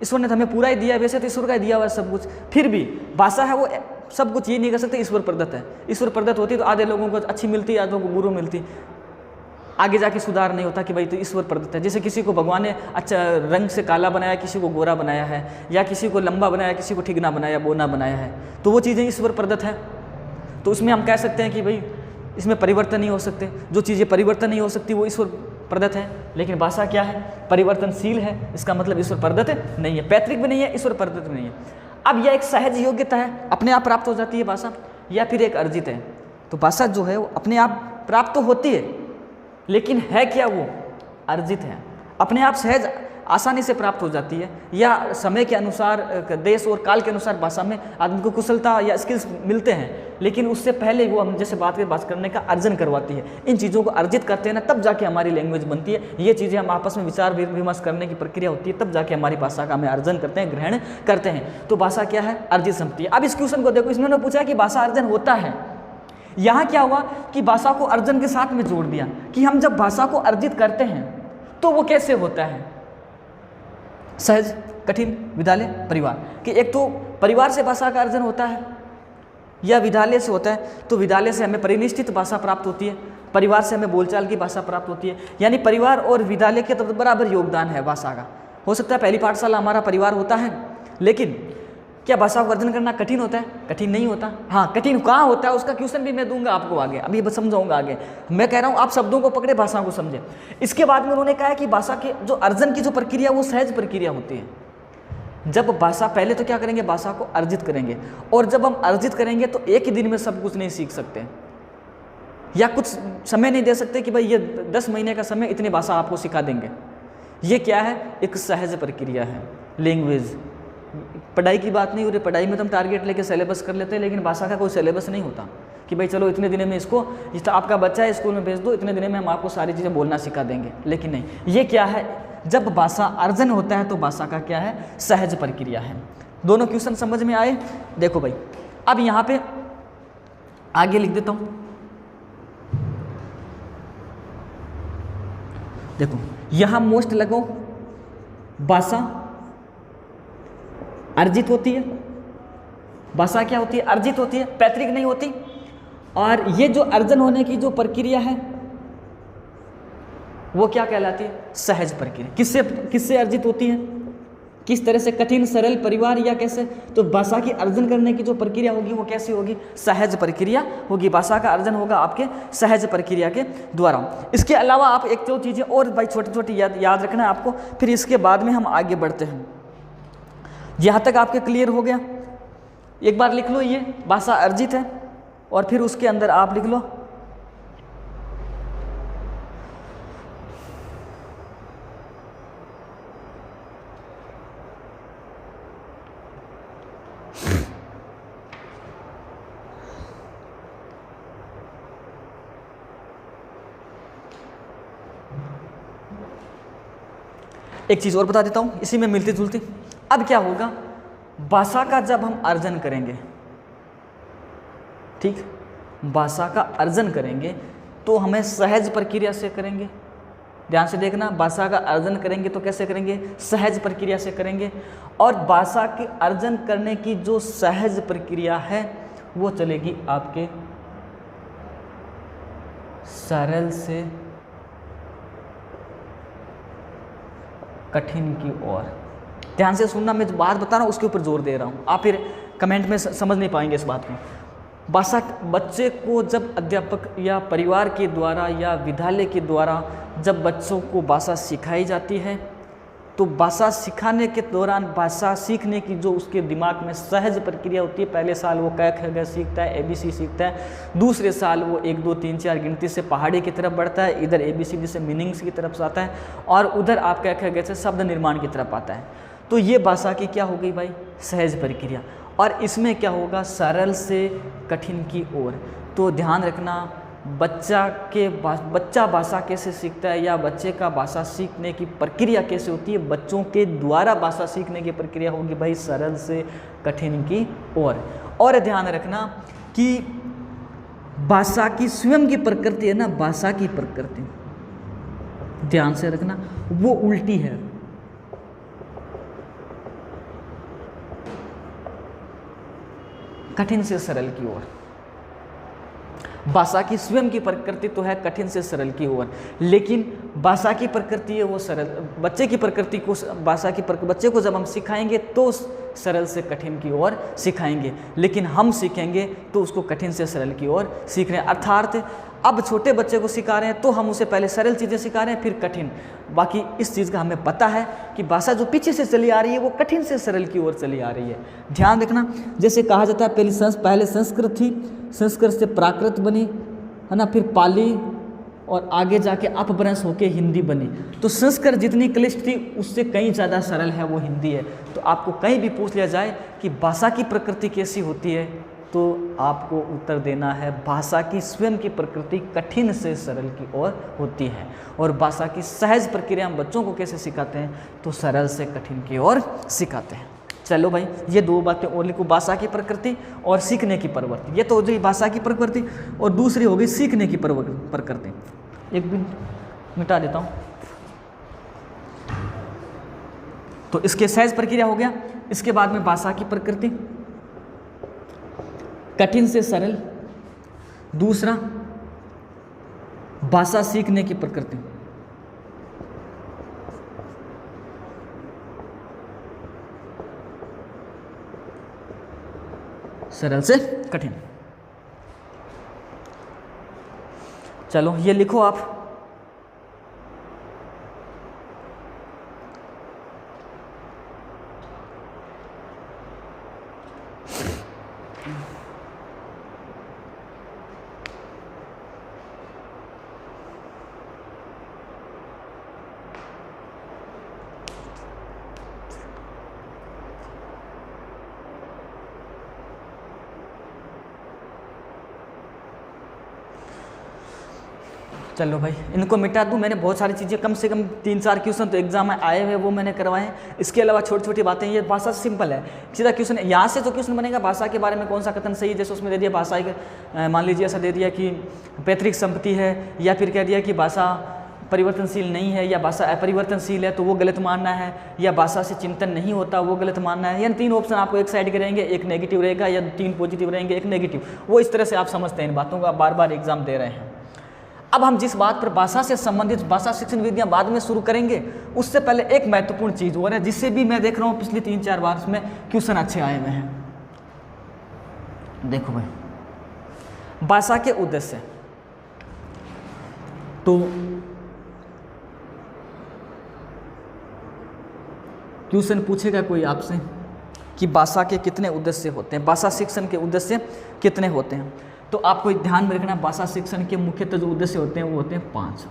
ईश्वर ने हमें पूरा ही दिया है, वैसे तो ईश्वर का ही दिया हुआ है सब कुछ। फिर भी भाषा है वो सब कुछ ये नहीं कर सकते ईश्वर प्रदत्त है। ईश्वर प्रदत्त होती तो आधे लोगों को अच्छी मिलती, आधों को बुरी मिलती, आगे जाके सुधार नहीं होता कि भाई तो ईश्वर प्रदत्त है। जैसे किसी को भगवान ने अच्छा रंग से काला बनाया, किसी को गोरा बनाया है, या किसी को लंबा बनाया, किसी को ठिगना बनाया, बोना बनाया है, तो वो चीज़ें ईश्वर प्रदत्त है। तो उसमें हम कह सकते हैं कि भाई इसमें परिवर्तन नहीं हो सकते। जो चीज़ें परिवर्तन नहीं हो सकती वो ईश्वर प्रदत्त है। लेकिन भाषा क्या है? परिवर्तनशील है। इसका मतलब ईश्वर प्रदत्त नहीं है, पैतृक भी नहीं है, ईश्वर प्रदत्त भी नहीं है। अब यह एक सहज योग्यता है, अपने आप प्राप्त हो जाती है भाषा, या फिर एक अर्जित है। तो भाषा जो है वो अपने आप प्राप्त तो होती है, लेकिन है क्या? वो अर्जित है। अपने आप सहज आसानी से प्राप्त हो जाती है, या समय के अनुसार, देश और काल के अनुसार भाषा में आदमी को कुशलता या स्किल्स मिलते हैं, लेकिन उससे पहले वो हम जैसे बात करने का अर्जन करवाती है। इन चीज़ों को अर्जित करते हैं ना, तब जाके हमारी लैंग्वेज बनती है। ये चीज़ें हम आपस में विचार विमर्श करने की प्रक्रिया होती है, तब जाके हमारी भाषा का हमें अर्जन करते हैं, ग्रहण करते हैं। तो भाषा क्या है? अर्जित संपत्ति है। अब इस क्वेश्चन को देखो, इसमें पूछा कि भाषा अर्जन होता है। यहाँ क्या हुआ कि भाषा को अर्जन के साथ में जोड़ दिया कि हम जब भाषा को अर्जित करते हैं तो वो कैसे होता है? सहज, कठिन, विद्यालय, परिवार। कि एक तो परिवार से भाषा का अर्जन होता है या विद्यालय से होता है। तो विद्यालय से हमें परिनिष्ठित भाषा प्राप्त होती है, परिवार से हमें बोलचाल की भाषा प्राप्त होती है। यानी परिवार और विद्यालय के तो बराबर योगदान है भाषा का। हो सकता है पहली पाठशाला हमारा परिवार होता है, लेकिन क्या भाषा को अर्जन करना कठिन होता है? कठिन नहीं होता। हाँ, कठिन कहाँ होता है उसका क्वेश्चन भी मैं दूंगा आपको आगे, अभी बस समझाऊंगा आगे। मैं कह रहा हूँ आप शब्दों को पकड़े, भाषा को समझे। इसके बाद में उन्होंने कहा कि भाषा के जो अर्जन की जो प्रक्रिया वो सहज प्रक्रिया होती है। जब भाषा, पहले तो क्या करेंगे? भाषा को अर्जित करेंगे, और जब हम अर्जित करेंगे तो एक ही दिन में सब कुछ नहीं सीख सकते, या कुछ समय नहीं दे सकते कि भाई ये 10 महीने का समय इतनी भाषा आपको सिखा देंगे। ये क्या है? एक सहज प्रक्रिया है। लैंग्वेज, पढ़ाई की बात नहीं हो रही। पढ़ाई में तो हम टारगेट लेके सिलेबस कर लेते हैं, लेकिन भाषा का कोई सिलेबस नहीं होता कि भाई चलो इतने दिन में इसको, जिस आपका बच्चा है स्कूल में भेज दो, इतने दिन में हम आपको सारी चीज़ें बोलना सिखा देंगे। लेकिन नहीं, ये क्या है? जब भाषा अर्जन होता है तो भाषा का क्या है? सहज प्रक्रिया है। दोनों क्वेश्चन समझ में आए? देखो भाई, अब यहाँ पे आगे लिख देता हूँ। देखो यहाँ मोस्ट लगाओ, भाषा अर्जित होती है, भाषा क्या होती है, अर्जित होती है, पैतृक नहीं होती। और ये जो अर्जन होने की जो प्रक्रिया है वो क्या कहलाती है, सहज प्रक्रिया। किससे किससे अर्जित होती है, किस तरह से, कठिन, सरल, परिवार या कैसे। तो भाषा की अर्जन करने की जो प्रक्रिया होगी वो कैसी होगी, सहज प्रक्रिया होगी। भाषा का अर्जन होगा आपके सहज प्रक्रिया के द्वारा। इसके अलावा आप एक दो चीज़ें और भाई छोटी छोटी याद रखना है आपको, फिर इसके बाद में हम आगे बढ़ते हैं। यहाँ तक आपके क्लियर हो गया। एक बार लिख लो, ये भाषा अर्जित है, और फिर उसके अंदर आप लिख लो एक चीज़ और बता देता हूँ इसी में मिलती जुलती। अब क्या होगा, भाषा का जब हम अर्जन करेंगे, ठीक, भाषा का अर्जन करेंगे तो हमें सहज प्रक्रिया से करेंगे। ध्यान से देखना, भाषा का अर्जन करेंगे तो कैसे करेंगे, सहज प्रक्रिया से करेंगे। और भाषा के अर्जन करने की जो सहज प्रक्रिया है वो चलेगी आपके सरल से कठिन की ओर। ध्यान से सुनना, मैं जो बात बता रहा हूँ उसके ऊपर जोर दे रहा हूँ, आप फिर कमेंट में समझ नहीं पाएंगे इस बात को। भाषा बच्चे को जब अध्यापक या परिवार के द्वारा या विद्यालय के द्वारा जब बच्चों को भाषा सिखाई जाती है, तो भाषा सिखाने के दौरान भाषा सीखने की जो उसके दिमाग में सहज प्रक्रिया होती है, पहले साल वो क ख ग सीखता है, ABC सीखता है, दूसरे साल वो 1 2 3 4 गिनती से पहाड़ी की तरफ बढ़ता है, इधर ABCD से मीनिंग्स की तरफ आता है, और उधर आप क ख ग से शब्द निर्माण की तरफ आता है। तो ये भाषा की क्या हो गई भाई, सहज प्रक्रिया। और इसमें क्या होगा, सरल से कठिन की ओर। तो ध्यान रखना, बच्चा भाषा कैसे सीखता है या बच्चे का भाषा सीखने की प्रक्रिया कैसे होती है, बच्चों के द्वारा भाषा सीखने की प्रक्रिया होगी भाई सरल से कठिन की ओर। और ध्यान रखना कि भाषा की स्वयं की प्रकृति है ना, भाषा की प्रकृति ध्यान से रखना वो उल्टी है। कठिन से सरल की ओर। भाषा की स्वयं की प्रकृति तो है कठिन से सरल की ओर, लेकिन भाषा की प्रकृति है वो सरल। बच्चे की प्रकृति को, बच्चे को जब हम सिखाएंगे तो सरल से कठिन की ओर सिखाएंगे, लेकिन हम सीखेंगे तो उसको कठिन से सरल की ओर सीख रहे हैं। अर्थात अब छोटे बच्चे को सिखा रहे हैं तो हम उसे पहले सरल चीज़ें सिखा रहे हैं फिर कठिन। बाकी इस चीज़ का हमें पता है कि भाषा जो पीछे से चली आ रही है वो कठिन से सरल की ओर चली आ रही है। ध्यान रखना, जैसे कहा जाता है पहले संस्कृत थी, संस्कृत से प्राकृत बनी है ना, फिर पाली, और आगे जाके अपभ्रंश होके हिंदी बनी। तो संस्कृत जितनी क्लिष्ट थी उससे कहीं ज़्यादा सरल है वो हिंदी है। तो आपको कहीं भी पूछ लिया जाए कि भाषा की प्रकृति कैसी होती है, तो आपको उत्तर देना है भाषा की स्वयं की प्रकृति कठिन से सरल की ओर होती है। और भाषा की सहज प्रक्रिया हम बच्चों को कैसे सिखाते हैं, तो सरल से कठिन की ओर सिखाते हैं। चलो भाई, ये दो बातें और लिखो, भाषा की प्रकृति और सीखने की प्रवृत्ति। ये तो हो गई भाषा की प्रकृति, और दूसरी हो गई सीखने की प्रकृति। एक दिन मिटा देता हूँ। तो इसके सहज प्रक्रिया हो गया। इसके बाद में भाषा की प्रकृति कठिन से सरल, दूसरा भाषा सीखने की प्रकृति, सरल से कठिन। चलो ये लिखो आप। चलो भाई, इनको मिटा दूँ। मैंने बहुत सारी चीज़ें, कम से कम 3-4 क्वेश्चन तो एग्जाम में आए हुए वो मैंने करवाए हैं। इसके अलावा छोटी छोटी बातें, ये भाषा सिंपल है, सीधा क्वेश्चन यहाँ से जो क्वेश्चन बनेगा भाषा के बारे में कौन सा कथन सही है, जैसे उसमें दे दिया भाषा मान लीजिए ऐसा दे दिया कि पैतृक संपत्ति है, या फिर कह दिया कि भाषा परिवर्तनशील नहीं है, या भाषा अपरिवर्तनशील है तो वो गलत मानना है, या भाषा से चिंतन नहीं होता वो गलत मानना है। यानी 3 ऑप्शन आपको एक साइड के रहेंगे, एक नेगेटिव रहेगा, या 3 पॉजिटिव रहेंगे, एक नेगेटिव। वो इस तरह से आप समझते हैं इन बातों को, आप बार बार एग्जाम दे रहे हैं। अब हम जिस बात पर भाषा से संबंधित भाषा शिक्षण विधियाँ बाद में शुरू करेंगे, उससे पहले एक महत्वपूर्ण चीज़ हो रहा है जिससे भी मैं देख रहा हूँ पिछले 3-4 बार में क्वेश्चन अच्छे आए हुए हैं। देखो भाई, भाषा के उद्देश्य, तो क्वेश्चन पूछेगा कोई आपसे कि भाषा के कितने उद्देश्य होते हैं, भाषा शिक्षण के उद्देश्य कितने होते हैं। तो आपको ध्यान में रखना, भाषा शिक्षण के मुख्यतः जो उद्देश्य होते हैं वो होते हैं 5।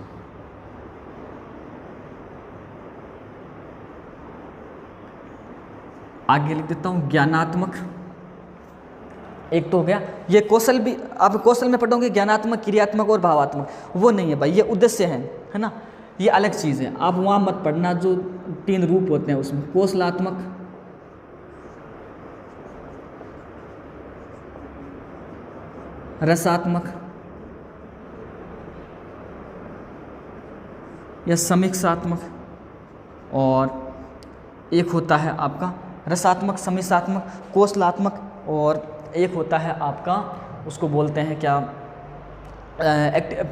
आगे लिख देता हूं, ज्ञानात्मक, एक तो हो गया। ये कौशल भी आप कौशल में पढ़ोगे, ज्ञानात्मक, क्रियात्मक और भावात्मक, वो नहीं है भाई, ये उद्देश्य है ना, ये अलग चीज़ है। आप वहाँ मत पढ़ना जो 3 रूप होते हैं उसमें, कौशलात्मक, रसात्मक या समीक्षात्मक, और एक होता है आपका रसात्मक, समीक्षात्मक, कौशलात्मक, और एक होता है आपका उसको बोलते हैं क्या,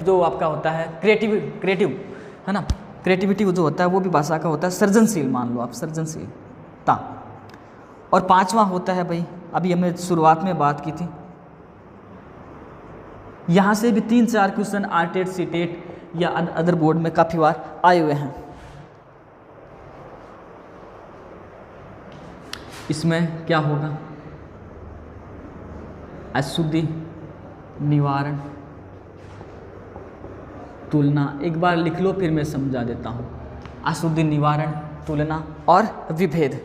जो आपका होता है क्रिएटिव है ना, क्रिएटिविटी जो होता है वो भी भाषा का होता है, सृजनशील मान लो आप, सृजनशीलता। और 5वां होता है भाई, अभी हमने शुरुआत में बात की थी, यहाँ से भी 3-4 क्वेश्चन आरटेट, सीटेट या अदर बोर्ड में काफ़ी बार आए हुए हैं। इसमें क्या होगा, अशुद्धि निवारण, तुलना। एक बार लिख लो फिर मैं समझा देता हूँ। अशुद्धि निवारण, तुलना और विभेद।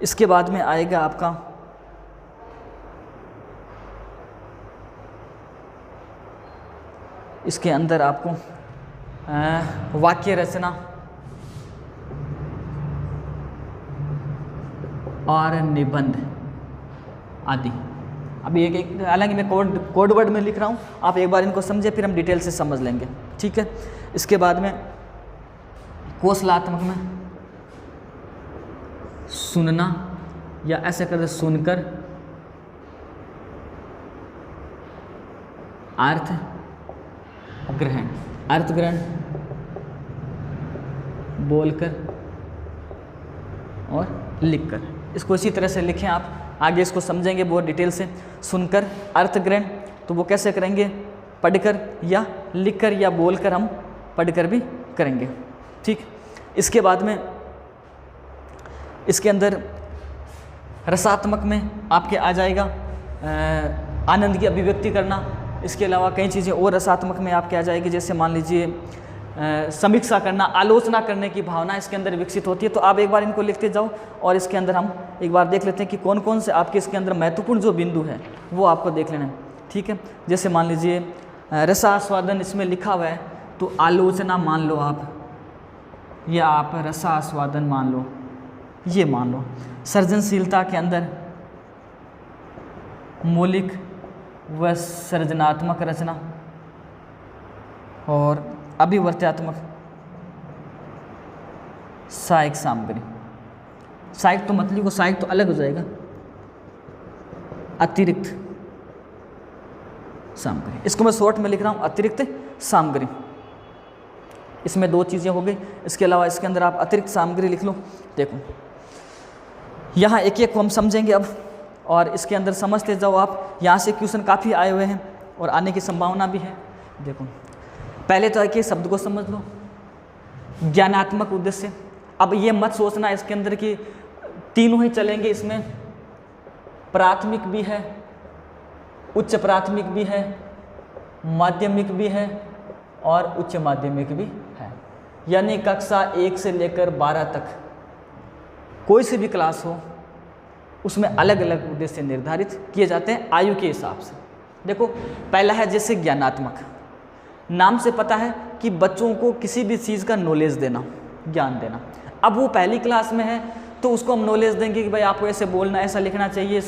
इसके बाद में आएगा आपका इसके अंदर आपको वाक्य रचना और निबंध आदि। अभी एक हालांकि मैं कोड वर्ड में लिख रहा हूँ, आप एक बार इनको समझे फिर हम डिटेल से समझ लेंगे, ठीक है। इसके बाद में कौशलात्मक में सुनना या ऐसे करते सुनकर, अर्थ ग्रहण, अर्थ ग्रहण, बोलकर और लिखकर। इसको इसी तरह से लिखें आप, आगे इसको समझेंगे बहुत डिटेल से। सुनकर, अर्थ ग्रहण, तो वो कैसे करेंगे, पढ़कर या लिखकर या बोलकर, हम पढ़कर भी करेंगे, ठीक। इसके बाद में इसके अंदर रसात्मक में आपके आ जाएगा आनंद की अभिव्यक्ति करना। इसके अलावा कई चीज़ें और रसात्मक में आपके आ जाएगी, जैसे मान लीजिए समीक्षा करना, आलोचना करने की भावना इसके अंदर विकसित होती है। तो आप एक बार इनको लिखते जाओ और इसके अंदर हम एक बार देख लेते हैं कि कौन कौन से आपके इसके अंदर महत्वपूर्ण जो बिंदु है वो आपको देख लेना है, ठीक है। जैसे मान लीजिए रसास्वादन इसमें लिखा हुआ है, तो आलोचना मान लो आप, या आप रसास्वादन मान लो, ये मान लो। सृजनशीलता के अंदर मौलिक व सृजनात्मक रचना और अभिवर्त्यात्मक सहायक सामग्री। सहायक तो मत लिखो, सहायक तो अलग हो जाएगा, अतिरिक्त सामग्री। इसको मैं शॉर्ट में लिख रहा हूँ, अतिरिक्त सामग्री। इसमें 2 चीज़ें हो गई। इसके अलावा इसके अंदर आप अतिरिक्त सामग्री लिख लो। देखो यहाँ एक एक को हम समझेंगे अब, और इसके अंदर समझते जाओ आप। यहाँ से क्वेश्चन काफ़ी आए हुए हैं और आने की संभावना भी है। देखो पहले तो एक शब्द को समझ लो, ज्ञानात्मक उद्देश्य। अब ये मत सोचना इसके अंदर कि तीनों ही चलेंगे, इसमें प्राथमिक भी है, उच्च प्राथमिक भी है, माध्यमिक भी है और उच्च माध्यमिक भी है। यानी कक्षा 1 से लेकर 12 तक कोई सी भी क्लास हो, उसमें अलग अलग उद्देश्य निर्धारित किए जाते हैं आयु के हिसाब से। देखो पहला है जैसे ज्ञानात्मक, नाम से पता है कि बच्चों को किसी भी चीज़ का नॉलेज देना, ज्ञान देना। अब वो पहली क्लास में है तो उसको हम नॉलेज देंगे कि भाई आपको ऐसे बोलना, ऐसा लिखना चाहिए,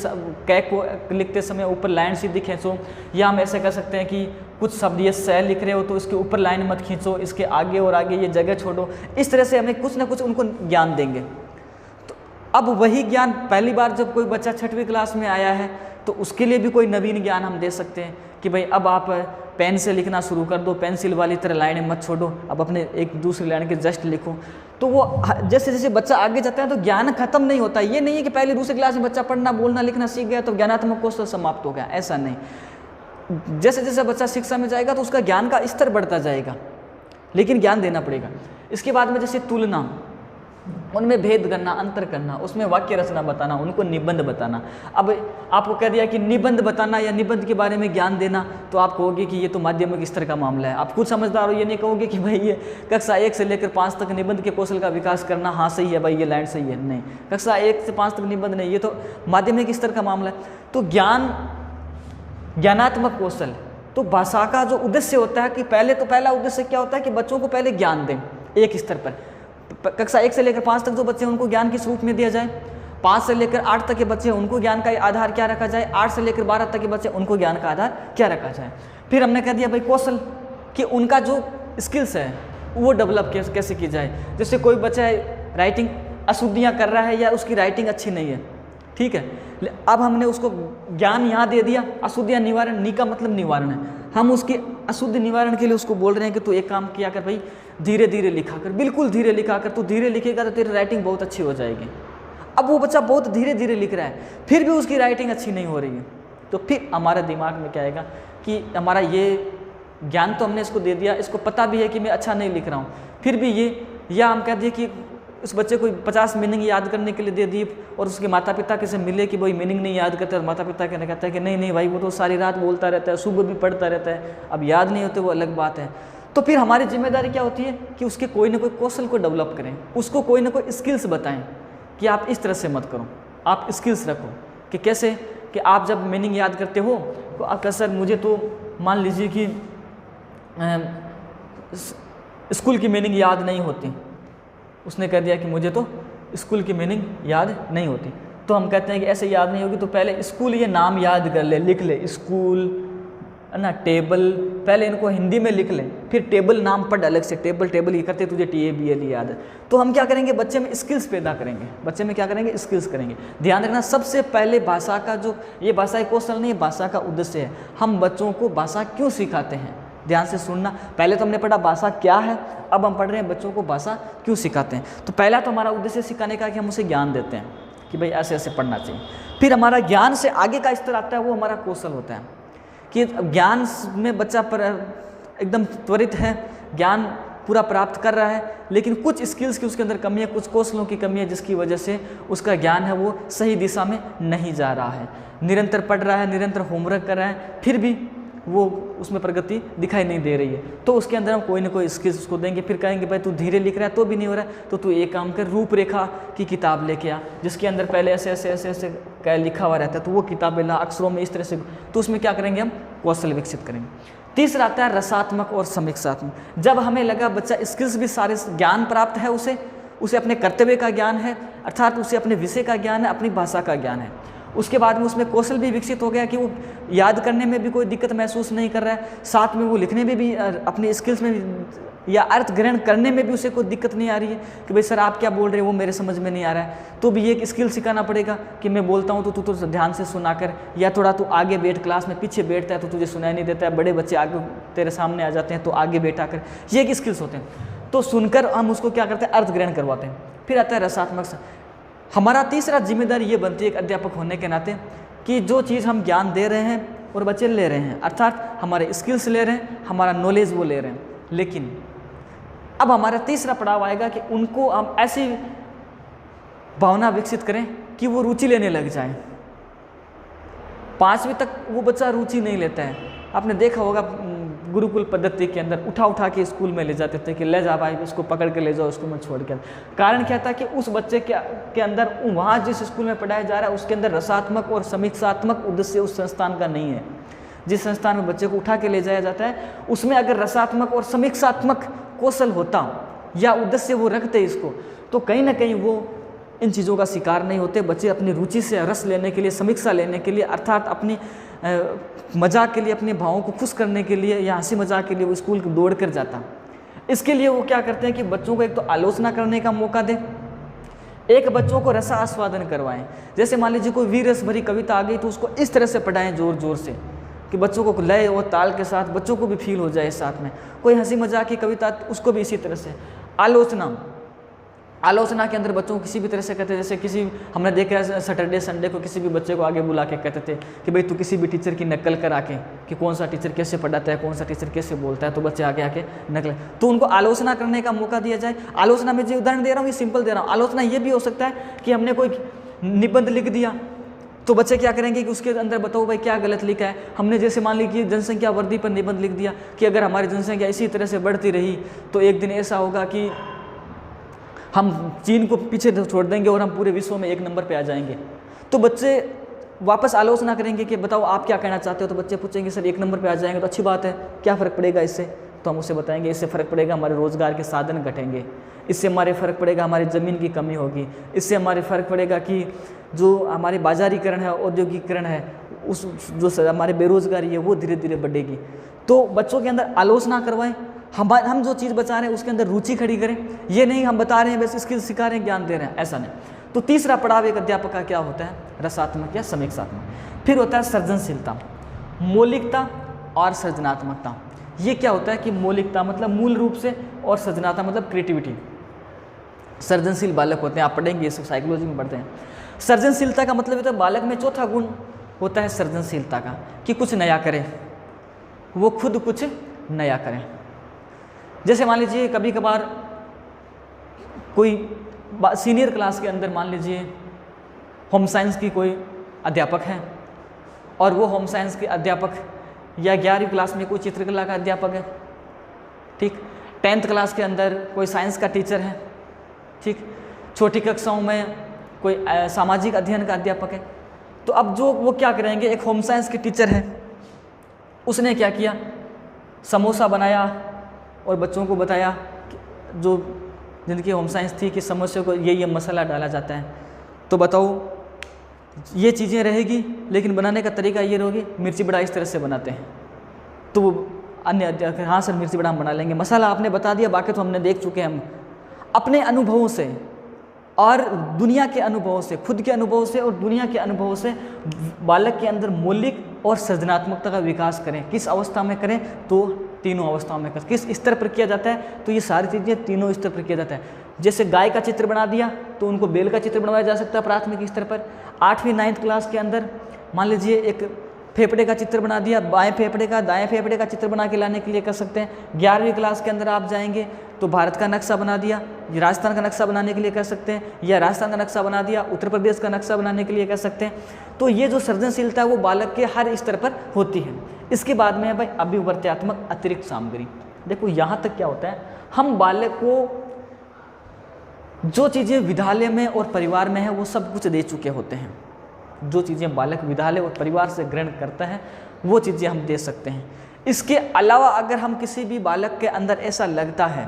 कै को लिखते समय ऊपर लाइन सीधी खींचो, या हम ऐसे कर सकते हैं कि कुछ शब्द ये सह लिख रहे हो तो इसके ऊपर लाइन मत खींचो, इसके आगे और आगे ये जगह छोड़ो। इस तरह से हमें कुछ ना कुछ उनको ज्ञान देंगे। तो अब वही ज्ञान पहली बार जब कोई बच्चा 6वीं क्लास में आया है तो उसके लिए भी कोई नवीन ज्ञान हम दे सकते हैं कि भाई अब आप पेन से लिखना शुरू कर दो, पेंसिल वाली तरह लाइनें मत छोड़ो, अब अपने एक दूसरी लाइन के जस्ट लिखो। तो वो जैसे जैसे बच्चा आगे जाता है तो ज्ञान खत्म नहीं होता। ये नहीं है कि पहले दूसरी क्लास में बच्चा पढ़ना बोलना लिखना सीख गया तो ज्ञानात्मक कौशल समाप्त हो गया, ऐसा नहीं। जैसे जैसे बच्चा शिक्षा में जाएगा तो उसका ज्ञान का स्तर बढ़ता जाएगा, लेकिन ज्ञान देना पड़ेगा। इसके बाद में जैसे तुलना, उनमें भेद करना, अंतर करना, उसमें वाक्य रचना बताना, उनको निबंध बताना। अब आपको कह दिया कि निबंध बताना या निबंध के बारे में ज्ञान देना, तो आप कहोगे कि ये तो माध्यमिक स्तर का मामला है। आप खुद समझदार हो, ये नहीं कहोगे कि भाई ये कक्षा 1 से लेकर 5 तक निबंध के कौशल का विकास करना, हाँ सही है भाई ये लाइन सही है, नहीं, कक्षा 1 से 5 तक निबंध नहीं, ये तो माध्यमिक स्तर का मामला है। तो ज्ञानात्मक कौशल, तो भाषा का जो उद्देश्य होता है कि पहला उद्देश्य क्या होता है कि बच्चों को पहले ज्ञान दें एक स्तर पर। कक्षा 1 से लेकर 5 तक जो बच्चे हैं उनको ज्ञान किस रूप में दिया जाए, 5 से लेकर 8 तक के बच्चे हैं उनको ज्ञान का आधार क्या रखा जाए, 8 से लेकर 12 तक के बच्चे उनको ज्ञान का आधार क्या रखा जाए। फिर हमने कह दिया भाई कौशल कि उनका जो स्किल्स है वो डेवलप कैसे की जाए। जैसे कोई बच्चा राइटिंग अशुद्धियाँ कर रहा है या उसकी राइटिंग अच्छी नहीं है, ठीक है, अब हमने उसको ज्ञान यहाँ दे दिया, अशुद्धियाँ निवारण, नी का मतलब निवारण है, हम उसके अशुद्ध निवारण के लिए उसको बोल रहे हैं कि तू एक काम किया कर भाई, धीरे धीरे लिखा कर, बिल्कुल धीरे लिखा कर, तू धीरे लिखेगा तो तेरी राइटिंग बहुत अच्छी हो जाएगी। अब वो बच्चा बहुत धीरे धीरे लिख रहा है, फिर भी उसकी राइटिंग अच्छी नहीं हो रही है, तो फिर हमारे दिमाग में क्या आएगा कि हमारा ये ज्ञान तो हमने इसको दे दिया, इसको पता भी है कि मैं अच्छा नहीं लिख रहा हूँ, फिर भी ये, या हम कह दिए कि उस बच्चे को 50 मीनिंग याद करने के लिए दे दी और उसके माता पिता के से मिले कि भाई मीनिंग नहीं याद करते, और माता पिता कहने कहता है कि नहीं नहीं भाई वो तो सारी रात बोलता रहता है, सुबह भी पढ़ता रहता है, अब याद नहीं होते वो अलग बात है। तो फिर हमारी जिम्मेदारी क्या होती है कि उसके कोई ना कोई कौशल को डेवलप करें, उसको कोई ना कोई स्किल्स बताएं कि आप इस तरह से मत करो, आप स्किल्स रखो कि कैसे, कि आप जब मीनिंग याद करते हो तो आप सर मुझे तो मान लीजिए कि स्कूल की मीनिंग याद नहीं होती, उसने कह दिया कि मुझे तो स्कूल की मीनिंग याद नहीं होती, तो हम कहते हैं कि ऐसे याद नहीं होगी तो पहले स्कूल ये नाम याद कर ले, लिख ले, स्कूल है ना, टेबल, पहले इनको हिंदी में लिख ले, फिर टेबल नाम पढ़ अलग से, टेबल ये करते तुझे TABL याद है। तो हम क्या करेंगे, बच्चे में स्किल्स पैदा करेंगे, बच्चे में क्या करेंगे, स्किल्स करेंगे। ध्यान रखना सबसे पहले भाषा का जो ये भाषा कौशल नहीं, भाषा का उद्देश्य है, हम बच्चों को भाषा क्यों सिखाते हैं, ध्यान से सुनना। पहले तो हमने पढ़ा भाषा क्या है, अब हम पढ़ रहे हैं बच्चों को भाषा क्यों सिखाते हैं। तो पहला तो हमारा उद्देश्य सिखाने का कि हम उसे ज्ञान देते हैं कि भाई ऐसे ऐसे पढ़ना चाहिए। फिर हमारा ज्ञान से आगे का स्तर आता है, वो हमारा कौशल होता है कि ज्ञान में बच्चा पर एकदम त्वरित है, ज्ञान पूरा प्राप्त कर रहा है, लेकिन कुछ स्किल्स की उसके अंदर कमी है, कुछ कौशलों की कमी है, जिसकी वजह से उसका ज्ञान है वो सही दिशा में नहीं जा रहा है। निरंतर पढ़ रहा है, निरंतर होमवर्क कर रहा है, फिर भी वो उसमें प्रगति दिखाई नहीं दे रही है, तो उसके अंदर हम कोई ना कोई स्किल्स उसको देंगे। फिर कहेंगे भाई तू धीरे लिख रहा है तो भी नहीं हो रहा है, तो तू एक काम कर, रूपरेखा की किताब लेके आ, जिसके अंदर पहले ऐसे ऐसे ऐसे ऐसे क्या लिखा हुआ रहता है, तो वो किताबें ला अक्षरों में इस तरह से, तो उसमें क्या करेंगे, हम कौशल विकसित करेंगे। तीसरा आता है रसात्मक और समीक्षात्मक। जब हमें लगा बच्चा स्किल्स भी सारे ज्ञान प्राप्त है, उसे अपने कर्तव्य का ज्ञान है, अर्थात उसे अपने विषय का ज्ञान है, अपनी भाषा का ज्ञान है, उसके बाद में उसमें कौशल भी विकसित हो गया कि वो याद करने में भी कोई दिक्कत महसूस नहीं कर रहा है, साथ में वो लिखने में भी अपने स्किल्स में भी या अर्थ ग्रहण करने में भी उसे कोई दिक्कत नहीं आ रही है कि भाई सर आप क्या बोल रहे हैं वो मेरे समझ में नहीं आ रहा है, तो भी एक स्किल सिखाना पड़ेगा कि मैं बोलता हूँ तो तू तो ध्यान से सुना कर, या थोड़ा तू आगे बैठ, क्लास में पीछे बैठता है तो तुझे सुनाई नहीं देता है, बड़े बच्चे आगे तेरे सामने आ जाते हैं तो आगे बैठा कर, ये एक स्किल्स होते हैं। तो सुनकर हम उसको क्या करते हैं, अर्थ ग्रहण करवाते हैं। फिर आता है रसात्मक। हमारा तीसरा जिम्मेदारी ये बनती है एक अध्यापक होने के नाते कि जो चीज़ हम ज्ञान दे रहे हैं और बच्चे ले रहे हैं, अर्थात हमारे स्किल्स ले रहे हैं, हमारा नॉलेज वो ले रहे हैं, लेकिन अब हमारा तीसरा पड़ाव आएगा कि उनको हम ऐसी भावना विकसित करें कि वो रुचि लेने लग जाए। 5वीं तक वो बच्चा रुचि नहीं लेता है, आपने देखा होगा गुरुकुल पद्धति के अंदर उठा के स्कूल में ले जाते थे कि ले जा भाई इसको पकड़ के ले जाओ, इसको मत छोड़ के। कारण क्या था कि उस बच्चे के अंदर वहाँ जिस स्कूल में पढ़ाया जा रहा है उसके अंदर रसात्मक और समीक्षात्मक उद्देश्य उस संस्थान का नहीं है। जिस संस्थान में बच्चे को उठा के ले जाया जाता है उसमें अगर रसात्मक और समीक्षात्मक कौशल होता या उद्देश्य वो रखते इसको, तो कहीं ना कहीं वो इन चीज़ों का शिकार नहीं होते। बच्चे अपनी रुचि से रस लेने के लिए, समीक्षा लेने के लिए, अर्थात अपनी मजाक के लिए, अपने भावों को खुश करने के लिए या हंसी मजाक के लिए वो स्कूल दौड़ कर जाता। इसके लिए वो क्या करते हैं कि बच्चों को एक तो आलोचना करने का मौका दें, एक बच्चों को रसा आस्वादन करवाएं। जैसे मान लीजिए कोई वीर रस भरी कविता आ गई तो उसको इस तरह से पढ़ाएं जोर जोर से कि बच्चों को लय और ताल के साथ बच्चों को भी फील हो जाए साथ में। कोई हंसी मजाक की कविता उसको भी इसी तरह से। आलोचना के अंदर बच्चों को किसी भी तरह से कहते हैं, जैसे किसी हमने देखा है सैटरडे संडे को किसी भी बच्चे को आगे बुला के कहते थे कि भाई तू किसी भी टीचर की नकल कर आके कि कौन सा टीचर कैसे पढ़ाता है, कौन सा टीचर कैसे बोलता है, तो बच्चे आगे आके नकल, तो उनको आलोचना करने का मौका दिया जाए। आलोचना में जो उदाहरण दे रहा हूँ ये सिंपल दे रहा हूँ। आलोचना ये भी हो सकता है कि हमने कोई निबंध लिख दिया तो बच्चे क्या करेंगे कि उसके अंदर बताओ भाई क्या गलत लिखा है। हमने जैसे मान लीजिए जनसंख्या वृद्धि पर निबंध लिख दिया कि अगर हमारी जनसंख्या इसी तरह से बढ़ती रही तो एक दिन ऐसा होगा कि हम चीन को पीछे छोड़ देंगे और हम पूरे विश्व में 1 नंबर पे आ जाएंगे। तो बच्चे वापस आलोचना करेंगे कि बताओ आप क्या कहना चाहते हो। तो बच्चे पूछेंगे सर 1 नंबर पे आ जाएंगे तो अच्छी बात है, क्या फ़र्क पड़ेगा इससे। तो हम उसे बताएंगे इससे फ़र्क पड़ेगा हमारे रोज़गार के साधन घटेंगे, इससे हमारे फ़र्क पड़ेगा हमारी ज़मीन की कमी होगी, इससे हमारे फ़र्क पड़ेगा कि जो हमारे बाजारीकरण है, औद्योगिकरण है, उस जो हमारे बेरोज़गारी है वो धीरे धीरे बढ़ेगी। तो बच्चों के अंदर आलोचना करवाएं, हम जो चीज़ बता रहे हैं उसके अंदर रुचि खड़ी करें। ये नहीं हम बता रहे हैं बस इसकी सिखा रहे हैं, ज्ञान दे रहे हैं, ऐसा नहीं। तो तीसरा पड़ाव एक अध्यापक का क्या होता है, रसात्मक या समीक्षात्मक। फिर होता है सृजनशीलता, मौलिकता और सृजनात्मकता। ये क्या होता है कि मौलिकता मतलब मूल रूप से और सृजनात्मक मतलब क्रिएटिविटी। सृजनशील बालक होते हैं, आप पढ़ेंगे इस साइकोलॉजी में पढ़ते हैं। सृजनशीलता का मतलब होता है बालक में चौथा गुण होता है सृजनशीलता का कि कुछ नया करें, वो खुद कुछ नया करें। जैसे मान लीजिए कभी कभार कोई सीनियर क्लास के अंदर मान लीजिए होम साइंस की कोई अध्यापक है और वो होम साइंस के अध्यापक या 11वीं क्लास में कोई चित्रकला का अध्यापक है, ठीक। 10th क्लास के अंदर कोई साइंस का टीचर है, ठीक। छोटी कक्षाओं में कोई सामाजिक अध्ययन का अध्यापक है। तो अब जो वो क्या करेंगे, एक होम साइंस के टीचर है, उसने क्या किया, समोसा बनाया और बच्चों को बताया जो जिनकी होम साइंस थी कि समोसे को ये मसाला डाला जाता है। तो बताओ ये चीज़ें रहेगी लेकिन बनाने का तरीका ये रहेगी, मिर्ची बड़ा इस तरह से बनाते हैं। तो वो अन्य अध्यापक हाँ सर मिर्ची बड़ा हम बना लेंगे, मसाला आपने बता दिया, बाकी तो हमने देख चुके हैं। हम अपने अनुभवों से और दुनिया के अनुभवों से, खुद के अनुभवों से और दुनिया के अनुभवों से बालक के अंदर मौलिक और सृजनात्मकता का विकास करें। किस अवस्था में करें, तो तीनों अवस्थाओं में करें। किस स्तर पर किया जाता है, तो ये सारी चीज़ें तीनों स्तर पर किया जाता है। जैसे गाय का चित्र बना दिया तो उनको बैल का चित्र बनाया जा सकता है प्राथमिक स्तर पर। 8वीं 9th क्लास के अंदर मान लीजिए एक फेफड़े का चित्र बना दिया, बाएं फेफड़े का दाएं फेफड़े का चित्र बना के लाने के लिए कर सकते हैं। 11वीं क्लास के अंदर आप जाएंगे तो भारत का नक्शा बना दिया, राजस्थान का नक्शा बनाने के लिए कर सकते हैं, या राजस्थान का नक्शा बना दिया उत्तर प्रदेश का नक्शा बनाने के लिए कर सकते हैं। तो ये जो सृजनशीलता है वो बालक के हर स्तर पर होती है। इसके बाद में है भाई अभिवर्त्यात्मक अतिरिक्त सामग्री। देखो यहाँ तक क्या होता है, हम बालक को जो चीज़ें विद्यालय में और परिवार में है वो सब कुछ दे चुके होते हैं। जो चीज़ें बालक विद्यालय और परिवार से ग्रहण करता है वो चीज़ें हम दे सकते हैं। इसके अलावा अगर हम किसी भी बालक के अंदर ऐसा लगता है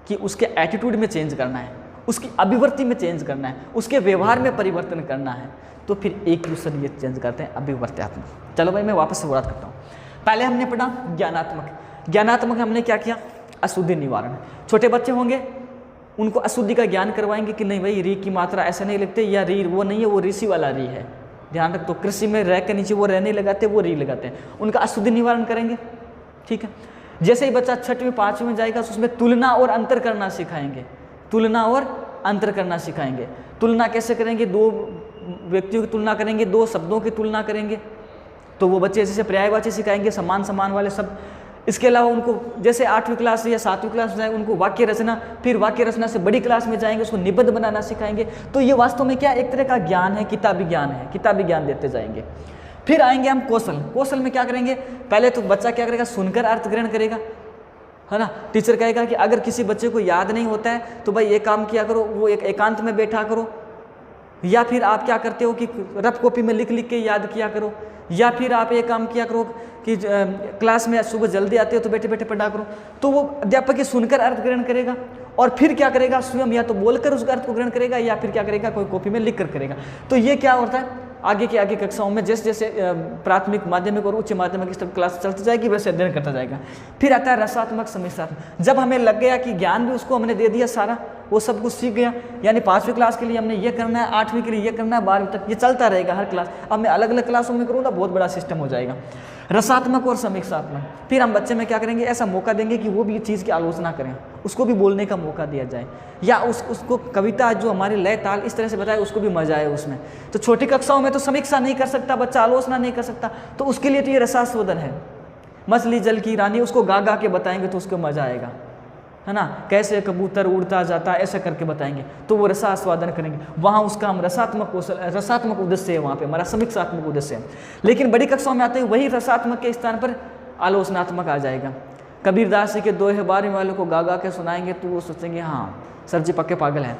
कि उसके एटीट्यूड में चेंज करना है, उसकी अभिवृत्ति में चेंज करना है, उसके व्यवहार में परिवर्तन करना है, तो फिर एक दूसरे ये चेंज करते हैं अभिवर्त्यात्मक। चलो भाई मैं वापस से शुरुआत करता हूँ। पहले हमने पढ़ा ज्ञानात्मक। ज्ञानात्मक हमने क्या किया, अशुद्धि निवारण। छोटे बच्चे होंगे उनको अशुद्धि का ज्ञान करवाएंगे कि नहीं भाई री की मात्रा ऐसे नहीं लिखते, या री वो नहीं है, वो ऋषि वाला री है, ध्यान रख। तो कृषि में रह के नीचे वो रह नहीं लगाते, वो री लगाते हैं। उनका अशुद्धि निवारण करेंगे, ठीक है। जैसे ही बच्चा 6वीं 5वीं में जाएगा तो उसमें तुलना और अंतर करना सिखाएंगे, तुलना और अंतर करना सिखाएंगे। तुलना कैसे करेंगे, 2 व्यक्तियों की तुलना करेंगे, 2 शब्दों की तुलना करेंगे। तो वो बच्चे जैसे पर्यायवाची सिखाएंगे, समान समान वाले शब्द। इसके अलावा उनको जैसे 8वीं क्लास या 7वीं क्लास में जाएंगे उनको वाक्य रचना, फिर वाक्य रचना से बड़ी क्लास में जाएंगे उसको निबंध बनाना सिखाएंगे। तो ये वास्तव में क्या एक तरह का ज्ञान है, किताबी ज्ञान है, किताबी ज्ञान देते जाएंगे। फिर आएंगे हम कौशल। कौशल में क्या करेंगे, पहले तो बच्चा क्या करेगा, सुनकर अर्थ ग्रहण करेगा, है ना। टीचर कहेगा कि अगर किसी बच्चे को याद नहीं होता है तो भाई ये काम किया करो, वो एक एकांत में बैठा करो, या फिर आप क्या करते हो कि रफ कॉपी में लिख लिख के याद किया करो, या फिर आप ये काम किया करो कि क्लास में सुबह जल्दी आते हो तो बैठे बैठे पढ़ा करो। तो वो अध्यापक की सुनकर अर्थ ग्रहण करेगा और फिर क्या करेगा, स्वयं या तो बोलकर उस अर्थ को ग्रहण करेगा या फिर क्या करेगा, कोई कॉपी में लिख कर करेगा। तो ये क्या होता है, आगे कक्षाओं में जैसे जैसे प्राथमिक, माध्यमिक और उच्च माध्यमिक इस तरह क्लास चलती जाएगी वैसे अध्ययन करता जाएगा। फिर आता है रसात्मक, समीक्षात्मक। जब हमें लग गया कि ज्ञान भी उसको हमने दे दिया सारा, वो सब कुछ सीख गया, यानी 5वीं क्लास के लिए हमने ये करना है, 8वीं के लिए ये करना है, 12वीं तक ये चलता रहेगा हर क्लास। अब मैं अलग अलग क्लासों में करूँगा, बहुत बड़ा सिस्टम हो जाएगा। रसात्मक और समीक्षात्मक, फिर हम बच्चे में क्या करेंगे, ऐसा मौका देंगे कि वो भी चीज़ की आलोचना करें, उसको भी बोलने का मौका दिया जाए, या उसको कविता जो हमारी लय ताल इस तरह से बताए उसको भी मजा आए उसमें। तो छोटी कक्षाओं में तो समीक्षा नहीं कर सकता बच्चा, आलोचना नहीं कर सकता, तो उसके लिए तो ये रसास्वादन है। मछली जल की रानी, उसको गा गा के बताएंगे तो उसको मजा आएगा, है ना। कैसे कबूतर उड़ता जाता है ऐसा करके बताएंगे तो वो रसास्वादन करेंगे, वहाँ उसका हम रसात्मक कौशल, रसात्मक उद्देश्य है, वहाँ पे हमारा समीक्षात्मक उद्देश्य है। लेकिन बड़ी कक्षाओं में आते हैं वही रसात्मक के स्थान पर आलोचनात्मक आ जाएगा। कबीरदास जी के दोहे 12वीं वालों को गा गा के सुनाएंगे तो वो सोचेंगे हाँ सर जी पक्के पागल हैं,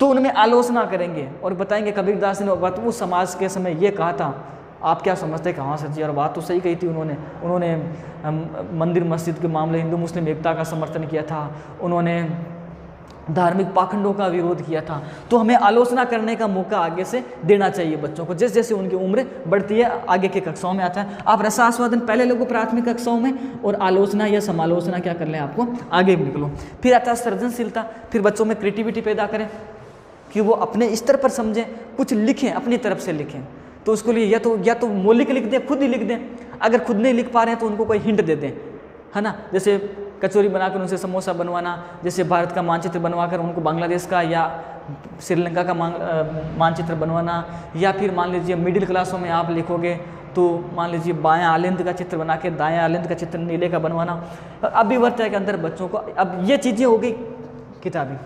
तो उनमें आलोचना करेंगे और बताएंगे कबीरदास ने बात उस समाज के समय ये कहा था, आप क्या समझते हैं, हाँ सर जी और बात तो सही कही थी उन्होंने मंदिर मस्जिद के मामले हिंदू मुस्लिम एकता का समर्थन किया था, उन्होंने धार्मिक पाखंडों का विरोध किया था। तो हमें आलोचना करने का मौका आगे से देना चाहिए बच्चों को, जैसे जैसे उनकी उम्र बढ़ती है आगे के कक्षाओं में आता है। आप रसास्वादन पहले लोगों प्राथमिक कक्षाओं में और आलोचना या समालोचना क्या कर लें आपको आगे निकलो। फिर आता है सृजनशीलता, फिर बच्चों में क्रिएटिविटी पैदा करें कि वो अपने स्तर पर समझें, कुछ लिखें, अपनी तरफ से लिखें। तो उसके लिए या तो मौलिक लिख दें, खुद ही लिख दें, अगर खुद नहीं लिख पा रहे हैं तो उनको कोई हिंट दे दें, है ना। जैसे कचौरी बनाकर उनसे समोसा बनवाना, जैसे भारत का मानचित्र बनवाकर उनको बांग्लादेश का या श्रीलंका का मानचित्र बनवाना, या फिर मान लीजिए मिडिल क्लासों में आप लिखोगे तो मान लीजिए बायां आलिंद का चित्र बना के दायां आलिंद का चित्र नीले का बनवाना। अभिवर्त के अंदर बच्चों को, अब ये चीज़ें हो गई किताबी।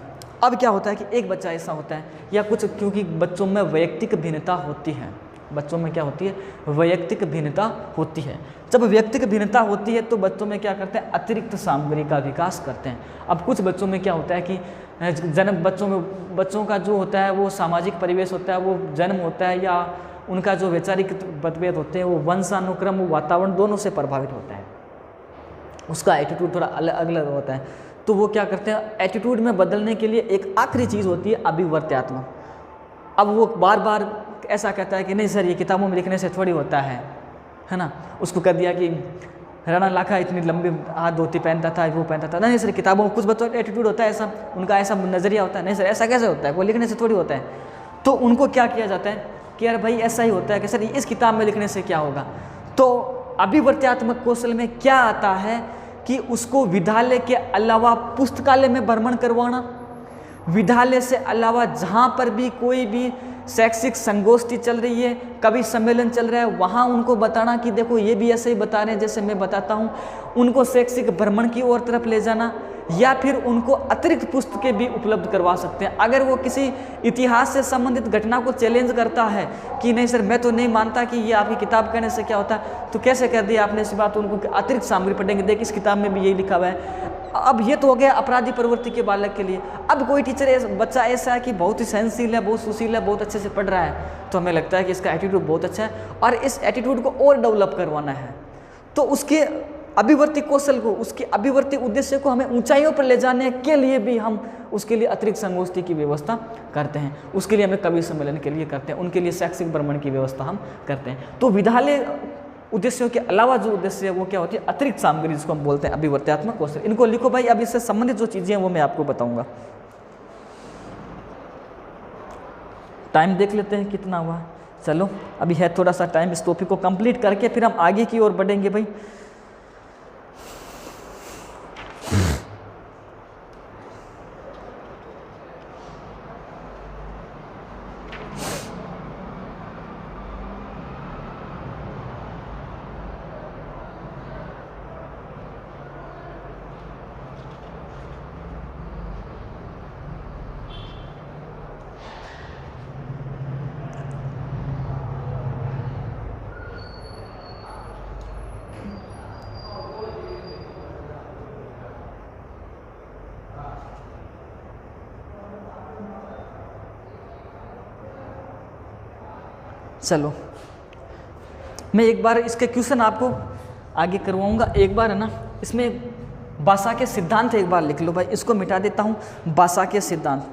अब क्या होता है कि एक बच्चा ऐसा होता है या कुछ, क्योंकि बच्चों में वैयक्तिक भिन्नता होती है, बच्चों में क्या होती है, वैयक्तिक भिन्नता होती है। जब वैयक्तिक भिन्नता होती है तो बच्चों में क्या करते हैं, अतिरिक्त सामग्री का विकास करते हैं। अब कुछ बच्चों में क्या होता है कि जन्म बच्चों का जो होता है वो सामाजिक परिवेश होता है, वो जन्म होता है या उनका जो वैचारिक मतभेद होते हैं वो वंशानुक्रम, वो वातावरण दोनों से प्रभावित होता है, उसका एटीट्यूड थोड़ा अलग अलग होता है। तो वो क्या करते हैं, एटीट्यूड में बदलने के लिए एक आखिरी चीज़ होती है अभिवर्त्यात्मक। अब वो बार बार ऐसा कहता है कि नहीं सर ये किताबों में लिखने से थोड़ी होता है ना। उसको कह दिया कि राणा लाखा इतनी लंबी हाथ धोती पहनता था, वो पहनता था, नहीं सर किताबों में कुछ बच्चों का एटीट्यूड होता है ऐसा, उनका ऐसा नज़रिया होता है, नहीं सर ऐसा कैसे होता है, वो लिखने से थोड़ी होता है। तो उनको क्या किया जाता है कि यार भाई ऐसा ही होता है कि सर इस किताब में लिखने से क्या होगा। तो अभिवर्त्यात्मक कौशल में क्या आता है कि उसको विद्यालय के अलावा पुस्तकालय में भ्रमण करवाना, विद्यालय से अलावा जहाँ पर भी कोई भी शैक्षिक संगोष्ठी चल रही है, कभी सम्मेलन चल रहा है, वहाँ उनको बताना कि देखो ये भी ऐसे ही बता रहे हैं जैसे मैं बताता हूँ, उनको शैक्षिक भ्रमण की ओर तरफ ले जाना, या फिर उनको अतिरिक्त पुस्तकें भी उपलब्ध करवा सकते हैं। अगर वो किसी इतिहास से संबंधित घटना को चैलेंज करता है कि नहीं सर मैं तो नहीं मानता कि ये आपकी किताब कहने से क्या होता है, तो कैसे कह दिया आपने इस बात, उनको अतिरिक्त सामग्री पढ़ेंगे, देख इस किताब में भी यही लिखा हुआ है। अब ये तो हो गया अपराधी प्रवृत्ति के बालक के लिए। अब कोई टीचर बच्चा ऐसा है कि बहुत ही सहनशील है, बहुत सुशील है, बहुत अच्छे से पढ़ रहा है, तो हमें लगता है कि इसका एटीट्यूड बहुत अच्छा है और इस एटीट्यूड को और डेवलप करवाना है, तो उसके अभिवर्ती कौशल को, उसके अभिवर्ती उद्देश्य को हमें ऊंचाइयों पर ले जाने के लिए भी हम उसके लिए अतिरिक्त संगोष्ठी की व्यवस्था करते हैं, उसके लिए हमें कवि सम्मेलन के लिए करते हैं, उनके लिए शैक्षिक भ्रमण की व्यवस्था हम करते हैं। तो विद्यालय उद्देश्यों के अलावा जो उद्देश्य है वो क्या होती है, अतिरिक्त सामग्री जिसको हम बोलते हैं अभिवर्त्यात्मक कौशल। इनको लिखो भाई, अब इससे संबंधित जो चीज़ें हैं वो मैं आपको बताऊंगा। टाइम देख लेते हैं कितना हुआ, चलो अभी है थोड़ा सा टाइम, इस टॉपिक को कंप्लीट करके फिर हम आगे की ओर बढ़ेंगे भाई। चलो मैं एक बार इसके क्वेश्चन आपको आगे करवाऊंगा, एक बार है ना, इसमें भाषा के सिद्धांत एक बार लिख लो भाई, इसको मिटा देता हूँ। भाषा के सिद्धांत,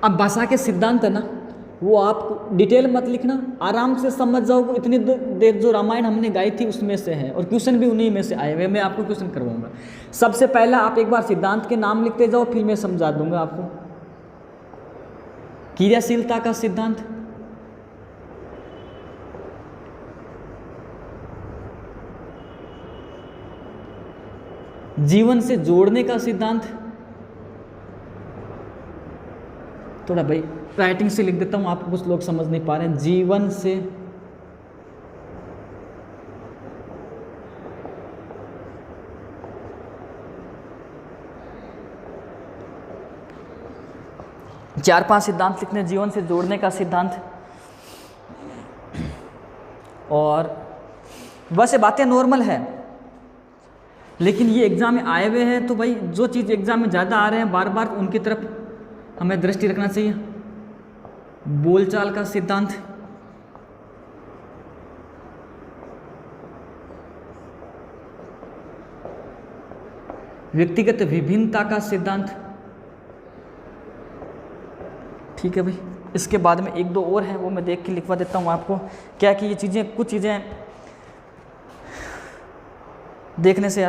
अब भाषा के सिद्धांत है ना, वो आप डिटेल मत लिखना, आराम से समझ जाओगे। इतनी देर जो रामायण हमने गाई थी उसमें से है, और क्वेश्चन भी उन्हीं में से आए हुए। मैं आपको क्वेश्चन करवाऊंगा। सबसे पहला आप एक बार सिद्धांत के नाम लिखते जाओ, फिर मैं समझा दूंगा आपको। क्रियाशीलता का सिद्धांत, जीवन से जोड़ने का सिद्धांत, थोड़ा भाई राइटिंग से लिख देता हूं, आपको कुछ लोग समझ नहीं पा रहे हैं। जीवन से चार पांच सिद्धांत लिखने, जीवन से जोड़ने का सिद्धांत। और वैसे बातें नॉर्मल है, लेकिन ये एग्जाम में आए हुए हैं, तो भाई जो चीज़ एग्जाम में ज़्यादा आ रहे हैं बार बार उनकी तरफ हमें दृष्टि रखना चाहिए। बोलचाल का सिद्धांत, व्यक्तिगत विभिन्नता का सिद्धांत। ठीक है भाई, इसके बाद में एक दो और हैं, वो मैं देख के लिखवा देता हूँ आपको। क्या कि ये चीज़ें, कुछ चीज़ें देखने से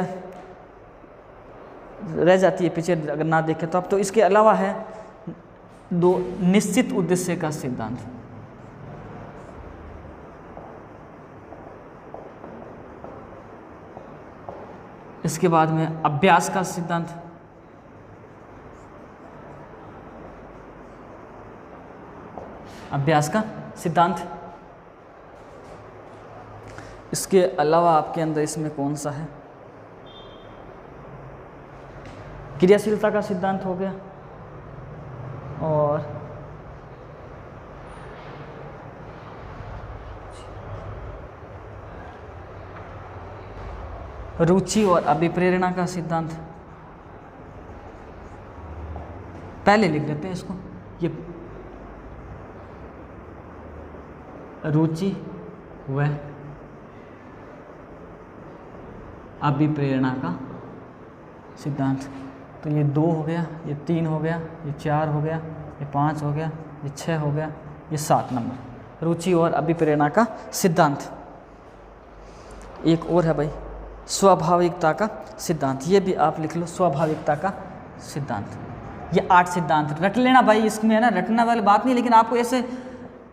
रह जाती है पीछे अगर ना देखें तो। अब तो इसके अलावा है दो, निश्चित उद्देश्य का सिद्धांत। इसके बाद में अभ्यास का सिद्धांत, अभ्यास का सिद्धांत। इसके अलावा आपके अंदर इसमें कौन सा है, क्रियाशीलता का सिद्धांत हो गया, और रुचि और अभिप्रेरणा का सिद्धांत। पहले लिख लेते हैं इसको, ये रुचि व अभिप्रेरणा का सिद्धांत। तो ये 2 हो गया, ये 3 हो गया, ये 4 हो गया, ये 5 हो गया, ये 6 हो गया, ये 7 नंबर, रुचि और अभिप्रेरणा का सिद्धांत। एक और है भाई, स्वाभाविकता का सिद्धांत। ये भी आप लिख लो, स्वाभाविकता का सिद्धांत। ये 8 सिद्धांत रट लेना भाई, इसमें है ना रटना वाली बात नहीं, लेकिन आपको ऐसे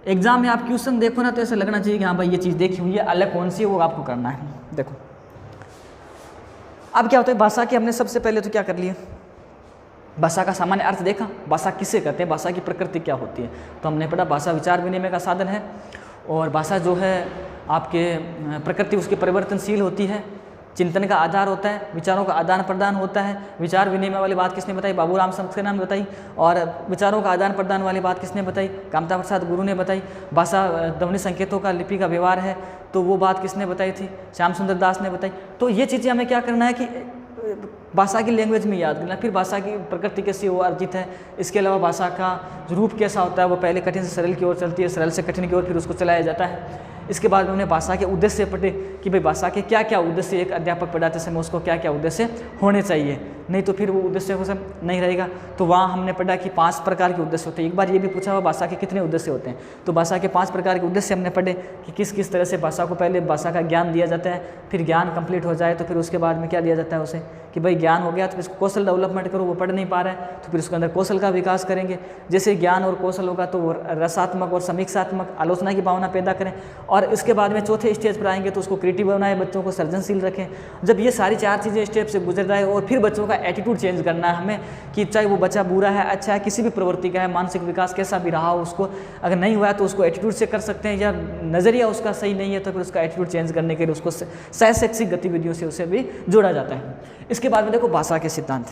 एग्जाम में आप क्वेश्चन देखो ना तो ऐसा लगना चाहिए कि हाँ भाई ये चीज़ देखी हुई है, अलग कौन सी है वो आपको करना है। देखो अब क्या होता है, भाषा के हमने सबसे पहले तो क्या कर लिया, भाषा का सामान्य अर्थ देखा, भाषा किसे कहते हैं, भाषा की प्रकृति क्या होती है। तो हमने पढ़ा भाषा विचार विनिमय का साधन है, और भाषा जो है आपके प्रकृति उसकी परिवर्तनशील होती है, चिंतन का आधार होता है, विचारों का आदान प्रदान होता है। विचार विनिमय वाली बात किसने बताई, बाबूराम सक्सेना ने बताई। और विचारों का आदान प्रदान वाली बात किसने बताई, कामता प्रसाद गुरु ने बताई। भाषा ध्वनि संकेतों का लिपि का व्यवहार है, तो वो बात किसने बताई थी, श्याम सुंदर दास ने बताई। तो ये चीज़ें हमें क्या करना है कि भाषा की लैंग्वेज में याद करना, फिर भाषा की प्रकृति कैसी वो अर्जित है। इसके अलावा भाषा का रूप कैसा होता है, वो पहले कठिन से सरल की ओर चलती है, सरल से कठिन की ओर फिर उसको चलाया जाता है। इसके बाद में उन्हें भाषा के उद्देश्य पढ़े कि भाई भाषा के क्या क्या उद्देश्य, एक अध्यापक पढ़ाते समय उसको क्या क्या उद्देश्य होने चाहिए, नहीं तो फिर वो उद्देश्य हो नहीं रहेगा। तो वहाँ हमने पढ़ा कि 5 प्रकार के उद्देश्य होते हैं। एक बार ये भी पूछा हुआ भाषा के कितने उद्देश्य होते हैं, तो भाषा के 5 प्रकार के उद्देश्य हमने पढ़े कि किस किस तरह से भाषा को पहले भाषा का ज्ञान दिया जाता है, फिर ज्ञान कंप्लीट हो जाए तो फिर उसके बाद में क्या दिया जाता है उसे कि भाई ज्ञान हो गया तो इसको कौशल डेवलपमेंट करो, वो पढ़ नहीं पा रहा है तो फिर उसके अंदर कौशल का विकास करेंगे। जैसे ज्ञान और कौशल होगा तो वो रसात्मक और समीक्षात्मक आलोचना की भावना पैदा करें, और इसके बाद में चौथे स्टेज पर आएंगे तो उसको क्रिएटिव बनाए, बच्चों को सृजनशील रखें। जब ये सारी 4 चीज़ें स्टेप से गुजर जाए और फिर बच्चों का एटीट्यूड चेंज करना है हमें कि चाहे वो बच्चा बुरा है अच्छा है, किसी भी प्रवृत्ति का है, मानसिक विकास कैसा भी रहा हो उसको अगर नहीं हुआ है तो उसको एटीट्यूड से कर सकते हैं, या नज़रिया उसका सही नहीं है तो फिर उसका एटीट्यूड चेंज करने के लिए उसको सहशैक्षिक गतिविधियों से उसे भी जोड़ा जाता है। इसके बाद में देखो भाषा के सिद्धांत।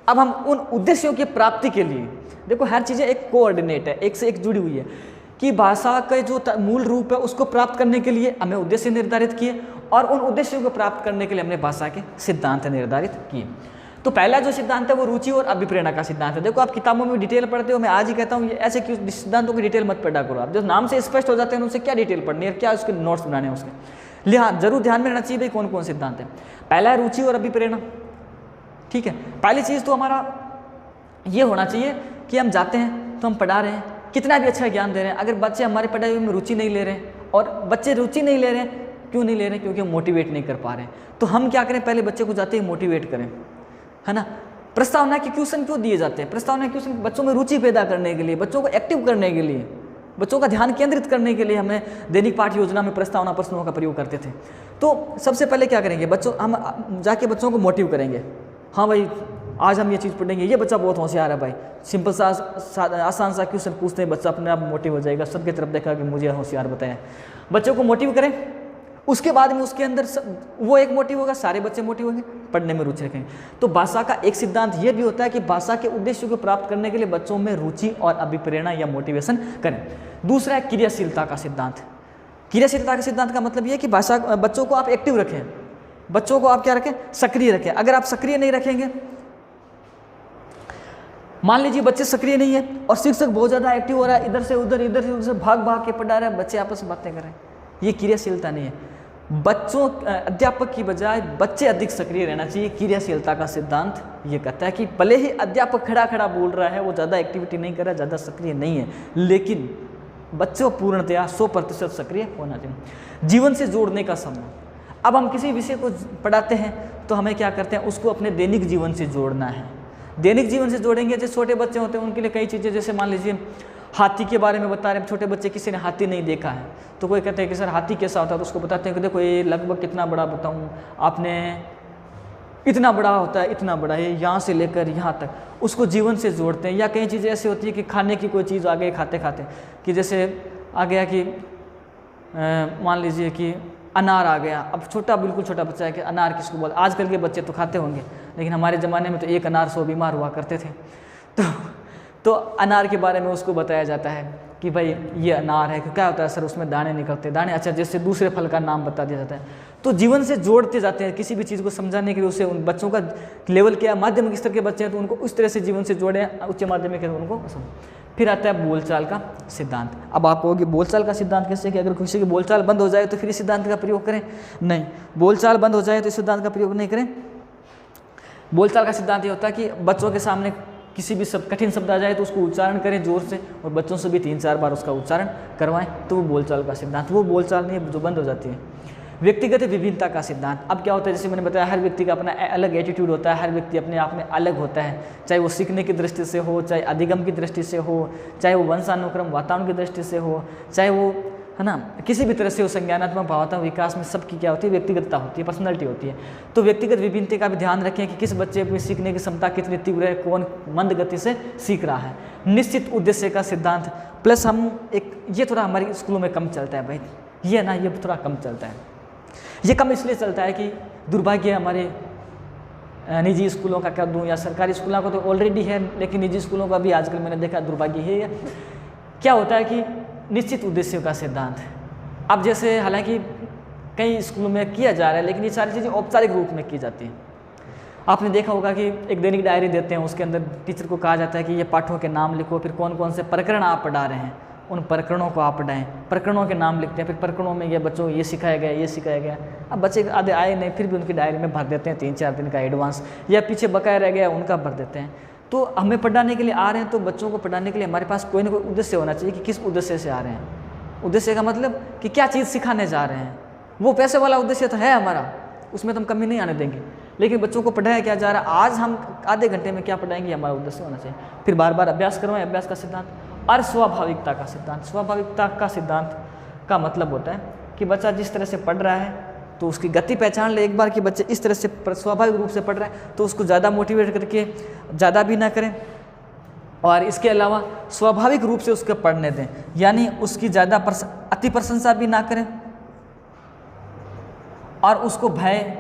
अब हम उन उद्देश्यों की प्राप्ति के लिए देखो हर चीज़ें एक कोऑर्डिनेट है, एक से एक जुड़ी हुई है कि भाषा का जो मूल रूप है उसको प्राप्त करने के लिए हमें उद्देश्य निर्धारित किए और उन उद्देश्यों को प्राप्त करने के लिए हमने भाषा के सिद्धांत निर्धारित किए। तो पहला जो सिद्धांत है वो रुचि और अभिप्रेरणा का सिद्धांत है। देखो आप किताबों में डिटेल पढ़ते हो, मैं आज ही कहता हूँ ऐसे क्यों सिद्धांतों की डिटेल मत पढ़ा करो। आप जो नाम से स्पष्ट हो जाते हैं उनसे क्या डिटेल पढ़नी है, क्या उसके नोट्स बनाने हैं उसके लिए। हाँ जरूर ध्यान में रहना चाहिए भाई कौन कौन सिद्धांत है। पहला है रुचि और अभिप्रेरणा, ठीक है। पहली चीज़ तो हमारा ये होना चाहिए कि हम जाते हैं तो हम पढ़ा रहे हैं, कितना भी अच्छा ज्ञान दे रहे हैं, अगर बच्चे हमारी पढ़ाई में रुचि नहीं ले रहे हैं, और बच्चे रुचि नहीं ले रहे हैं क्यों नहीं ले रहे हैं, क्योंकि हम मोटिवेट नहीं कर पा रहे हैं। तो हम क्या करें, पहले बच्चे को जाते ही मोटिवेट करें, है ना। प्रस्तावना के क्वेश्चन क्यों दिए जाते हैं, प्रस्तावना के क्वेश्चन बच्चों में रुचि पैदा करने के लिए, बच्चों को एक्टिव करने के लिए, बच्चों का ध्यान केंद्रित करने के लिए हमें दैनिक पाठ योजना में प्रस्तावना प्रश्नों का प्रयोग करते थे। तो सबसे पहले क्या करेंगे, बच्चों हम जाके बच्चों को मोटिव करेंगे। हाँ भाई आज हम ये चीज़ पढ़ेंगे, ये बच्चा बहुत होशियार है भाई, सिंपल सा आसान सा क्वेश्चन पूछते हैं, बच्चा अपने आप मोटिव हो जाएगा, सबकी तरफ देखा कि मुझे होशियार बताया। बच्चों को मोटिव करें, उसके बाद में उसके अंदर वो एक मोटिव होगा, सारे बच्चे मोटिव होंगे, पढ़ने में रुचि रखेंगे। तो भाषा का एक सिद्धांत ये भी होता है कि भाषा के उद्देश्यों को प्राप्त करने के लिए बच्चों में रुचि और अभिप्रेरणा या मोटिवेशन करें। दूसरा है क्रियाशीलता का सिद्धांत। क्रियाशीलता के सिद्धांत का मतलब ये कि भाषा बच्चों को आप एक्टिव रखें, बच्चों को आप क्या रखें, सक्रिय रखें। अगर आप सक्रिय नहीं रखेंगे, मान लीजिए बच्चे सक्रिय नहीं है और शिक्षक बहुत ज़्यादा एक्टिव हो रहा है, इधर से उधर भाग भाग के पढ़ा रहा है, बच्चे आपस में बातें कर रहे हैं, ये क्रियाशीलता नहीं है। बच्चों अध्यापक की बजाय बच्चे अधिक सक्रिय रहना चाहिए। क्रियाशीलता का सिद्धांत ये कहता है कि भले ही अध्यापक खड़ा खड़ा बोल रहा है, वो ज़्यादा एक्टिविटी नहीं कर रहा है, ज़्यादा सक्रिय नहीं है, लेकिन बच्चों पूर्णतया 100% सक्रिय होना चाहिए। जीवन से जोड़ने का समय, अब हम किसी विषय को पढ़ाते हैं तो हमें क्या करते हैं, उसको अपने दैनिक जीवन से जोड़ना है। दैनिक जीवन से जोड़ेंगे, जैसे छोटे बच्चे होते हैं उनके लिए कई चीज़ें, जैसे मान लीजिए हाथी के बारे में बता रहे हैं, छोटे बच्चे किसी ने हाथी नहीं देखा है तो कोई कहते हैं कि सर हाथी कैसा होता है, तो उसको बताते हैं कि देखो ये लगभग कितना बड़ा बताऊँ आपने, इतना बड़ा होता है, इतना बड़ा है, यहाँ से लेकर यहाँ तक, उसको जीवन से जोड़ते हैं। या कई चीज़ें ऐसी होती है कि खाने की कोई चीज़ आ गई खाते खाते, कि जैसे आ गया कि मान लीजिए कि अनार आ गया, अब छोटा बिल्कुल छोटा बच्चा है कि अनार किसको बोल, आजकल के बच्चे तो खाते होंगे, लेकिन हमारे ज़माने में तो एक अनार 100 बीमार हुआ करते थे। तो अनार के बारे में उसको बताया जाता है कि भाई ये अनार है, क्या होता है सर उसमें दाने निकलते हैं, दाने, अच्छा जैसे दूसरे फल का नाम बता दिया जाता है। तो जीवन से जोड़ते जाते हैं किसी भी चीज़ को समझाने के लिए। उसे उन बच्चों का लेवल क्या, माध्यमिक स्तर के बच्चे हैं तो उनको उस तरह से जीवन से जोड़े, उच्च माध्यमिक है तो उनको। फिर आता है बोलचाल का सिद्धांत। अब आप कहोगे बोलचाल का सिद्धांत कैसे, कि अगर किसी की बोलचाल बंद हो जाए तो फिर इस सिद्धांत का प्रयोग करें? नहीं, बोलचाल बंद हो जाए तो इस सिद्धांत का प्रयोग नहीं करें। बोलचाल का सिद्धांत ये होता है कि बच्चों के सामने किसी भी कठिन शब्द आ जाए तो उसको उच्चारण करें जोर से, और बच्चों से भी 3-4 बार उसका उच्चारण करवाएं, तो वो बोलचाल का सिद्धांत। वो बोलचाल नहीं जो बंद हो जाती है। व्यक्तिगत विभिन्नता का सिद्धांत। अब क्या होता है, जैसे मैंने बताया हर व्यक्ति का अपना अलग एटीट्यूड होता है, हर व्यक्ति अपने आप में अलग होता है, चाहे वो सीखने की दृष्टि से हो, चाहे अधिगम की दृष्टि से हो, चाहे वो वंशानुक्रम वातावरण की दृष्टि से हो, चाहे वो, है ना, किसी भी तरह से हो, संज्ञानात्मक भावात्मक विकास में सबकी क्या होती है, व्यक्तिगतता होती है, पर्सनैलिटी होती है। तो व्यक्तिगत विभिन्नता का भी ध्यान रखें कि किस बच्चे में सीखने की क्षमता कितनी तीव्र है, कौन मंद गति से सीख रहा है। निश्चित उद्देश्य का सिद्धांत प्लस हम एक, ये थोड़ा हमारे स्कूलों में कम चलता है भाई, ये ना, ये थोड़ा कम चलता है। ये कम इसलिए चलता है कि दुर्भाग्य हमारे निजी स्कूलों का कर दूं या सरकारी स्कूलों का तो ऑलरेडी है, लेकिन निजी स्कूलों का भी आजकल मैंने देखा दुर्भाग्य है। क्या होता है कि निश्चित उद्देश्यों का सिद्धांत, अब जैसे हालांकि कई स्कूलों में किया जा रहा है, लेकिन ये सारी चीज़ें औपचारिक रूप में की जाती हैं। आपने देखा होगा कि एक दैनिक डायरी देते हैं, उसके अंदर टीचर को कहा जाता है कि ये पाठों के नाम लिखो, फिर कौन कौन से प्रकरण आप पढ़ा रहे हैं उन प्रकरणों को आप पढ़ाएं, प्रकरणों के नाम लिखते हैं, फिर प्रकरणों में ये बच्चों को ये सिखाया गया, ये सिखाया गया। अब बच्चे आधे आए नहीं, फिर भी उनकी डायरी में भर देते हैं 3-4 दिन का एडवांस, या पीछे बकाया रह गया उनका भर देते हैं। तो हमें पढ़ाने के लिए आ रहे हैं, तो बच्चों को पढ़ाने के लिए हमारे पास कोई ना कोई उद्देश्य होना चाहिए कि किस उद्देश्य से आ रहे हैं। उद्देश्य का मतलब कि क्या चीज़ सिखाने जा रहे हैं। वो पैसे वाला उद्देश्य तो है हमारा, उसमें तो हम कमी नहीं आने देंगे, लेकिन बच्चों को पढ़ाया क्या जा रहा है, आज हम आधे घंटे में क्या पढ़ाएंगे, हमारा उद्देश्य होना चाहिए। फिर बार बार अभ्यास करवाएं, अभ्यास का सिद्धांत। और स्वाभाविकता का सिद्धांत। स्वाभाविकता का सिद्धांत का मतलब होता है कि बच्चा जिस तरह से पढ़ रहा है तो उसकी गति पहचान ले एक बार, कि बच्चे इस तरह से स्वाभाविक रूप से पढ़ रहे हैं, तो उसको ज़्यादा मोटिवेट करके ज़्यादा भी ना करें, और इसके अलावा स्वाभाविक रूप से उसको पढ़ने दें, यानी उसकी ज़्यादा अति प्रशंसा भी ना करें और उसको भय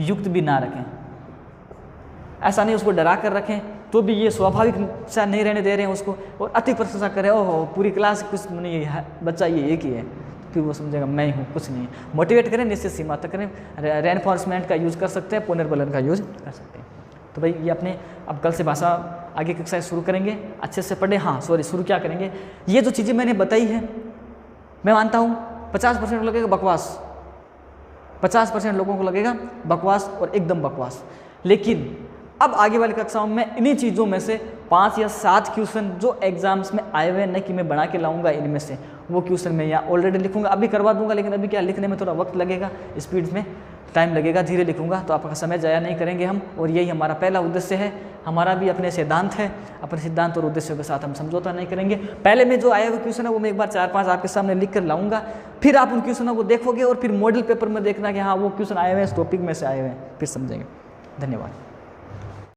युक्त भी ना रखें। ऐसा नहीं उसको डरा कर रखें तो भी ये स्वाभाविक सा नहीं रहने दे रहे हैं उसको, और अति प्रशंसा करें, ओहो पूरी क्लास कुछ नहीं है, बच्चा ये एक ही है, फिर वो समझेगा मैं हूँ, कुछ नहीं। मोटिवेट करें, निश्चित सीमा तक करें, रेनफोर्समेंट का यूज़ कर सकते हैं, पुनर्बलन का यूज़ कर सकते हैं। तो भाई ये अपने अब कल से भाषा आगे कक्षाएं शुरू करेंगे, अच्छे से पढ़ें। हाँ सॉरी, शुरू क्या करेंगे, ये जो चीज़ें मैंने बताई है, मैं मानता हूँ 50% लगेगा बकवास, 50% लोगों को लगेगा बकवास और एकदम बकवास, लेकिन अब आगे वाली कक्षाओं में इन्हीं चीज़ों में से 5 या 7 क्वेश्चन जो एग्जाम्स में आए हुए नहीं कि मैं बना के लाऊंगा, इनमें से वो क्वेश्चन मैं यहाँ ऑलरेडी लिखूंगा, अभी करवा दूंगा, लेकिन अभी क्या लिखने में थोड़ा वक्त लगेगा, स्पीड में टाइम लगेगा, धीरे लिखूंगा, तो आपका समय ज़ाया नहीं करेंगे हम। और यही हमारा पहला उद्देश्य है, हमारा भी अपने सिद्धांत है, अपने सिद्धांत और उद्देश्यों के साथ हम समझौता नहीं करेंगे। पहले में जो आया हुआ क्वेश्चन है वो मैं एक बार 4-5 आपके सामने लिख कर लाऊंगा, फिर आप उन क्वेश्चनों को देखोगे और फिर मॉडल पेपर में देखना कि हाँ वो क्वेश्चन आए हुए हैं, इस टॉपिक में से आए हुए हैं, फिर समझेंगे। धन्यवाद।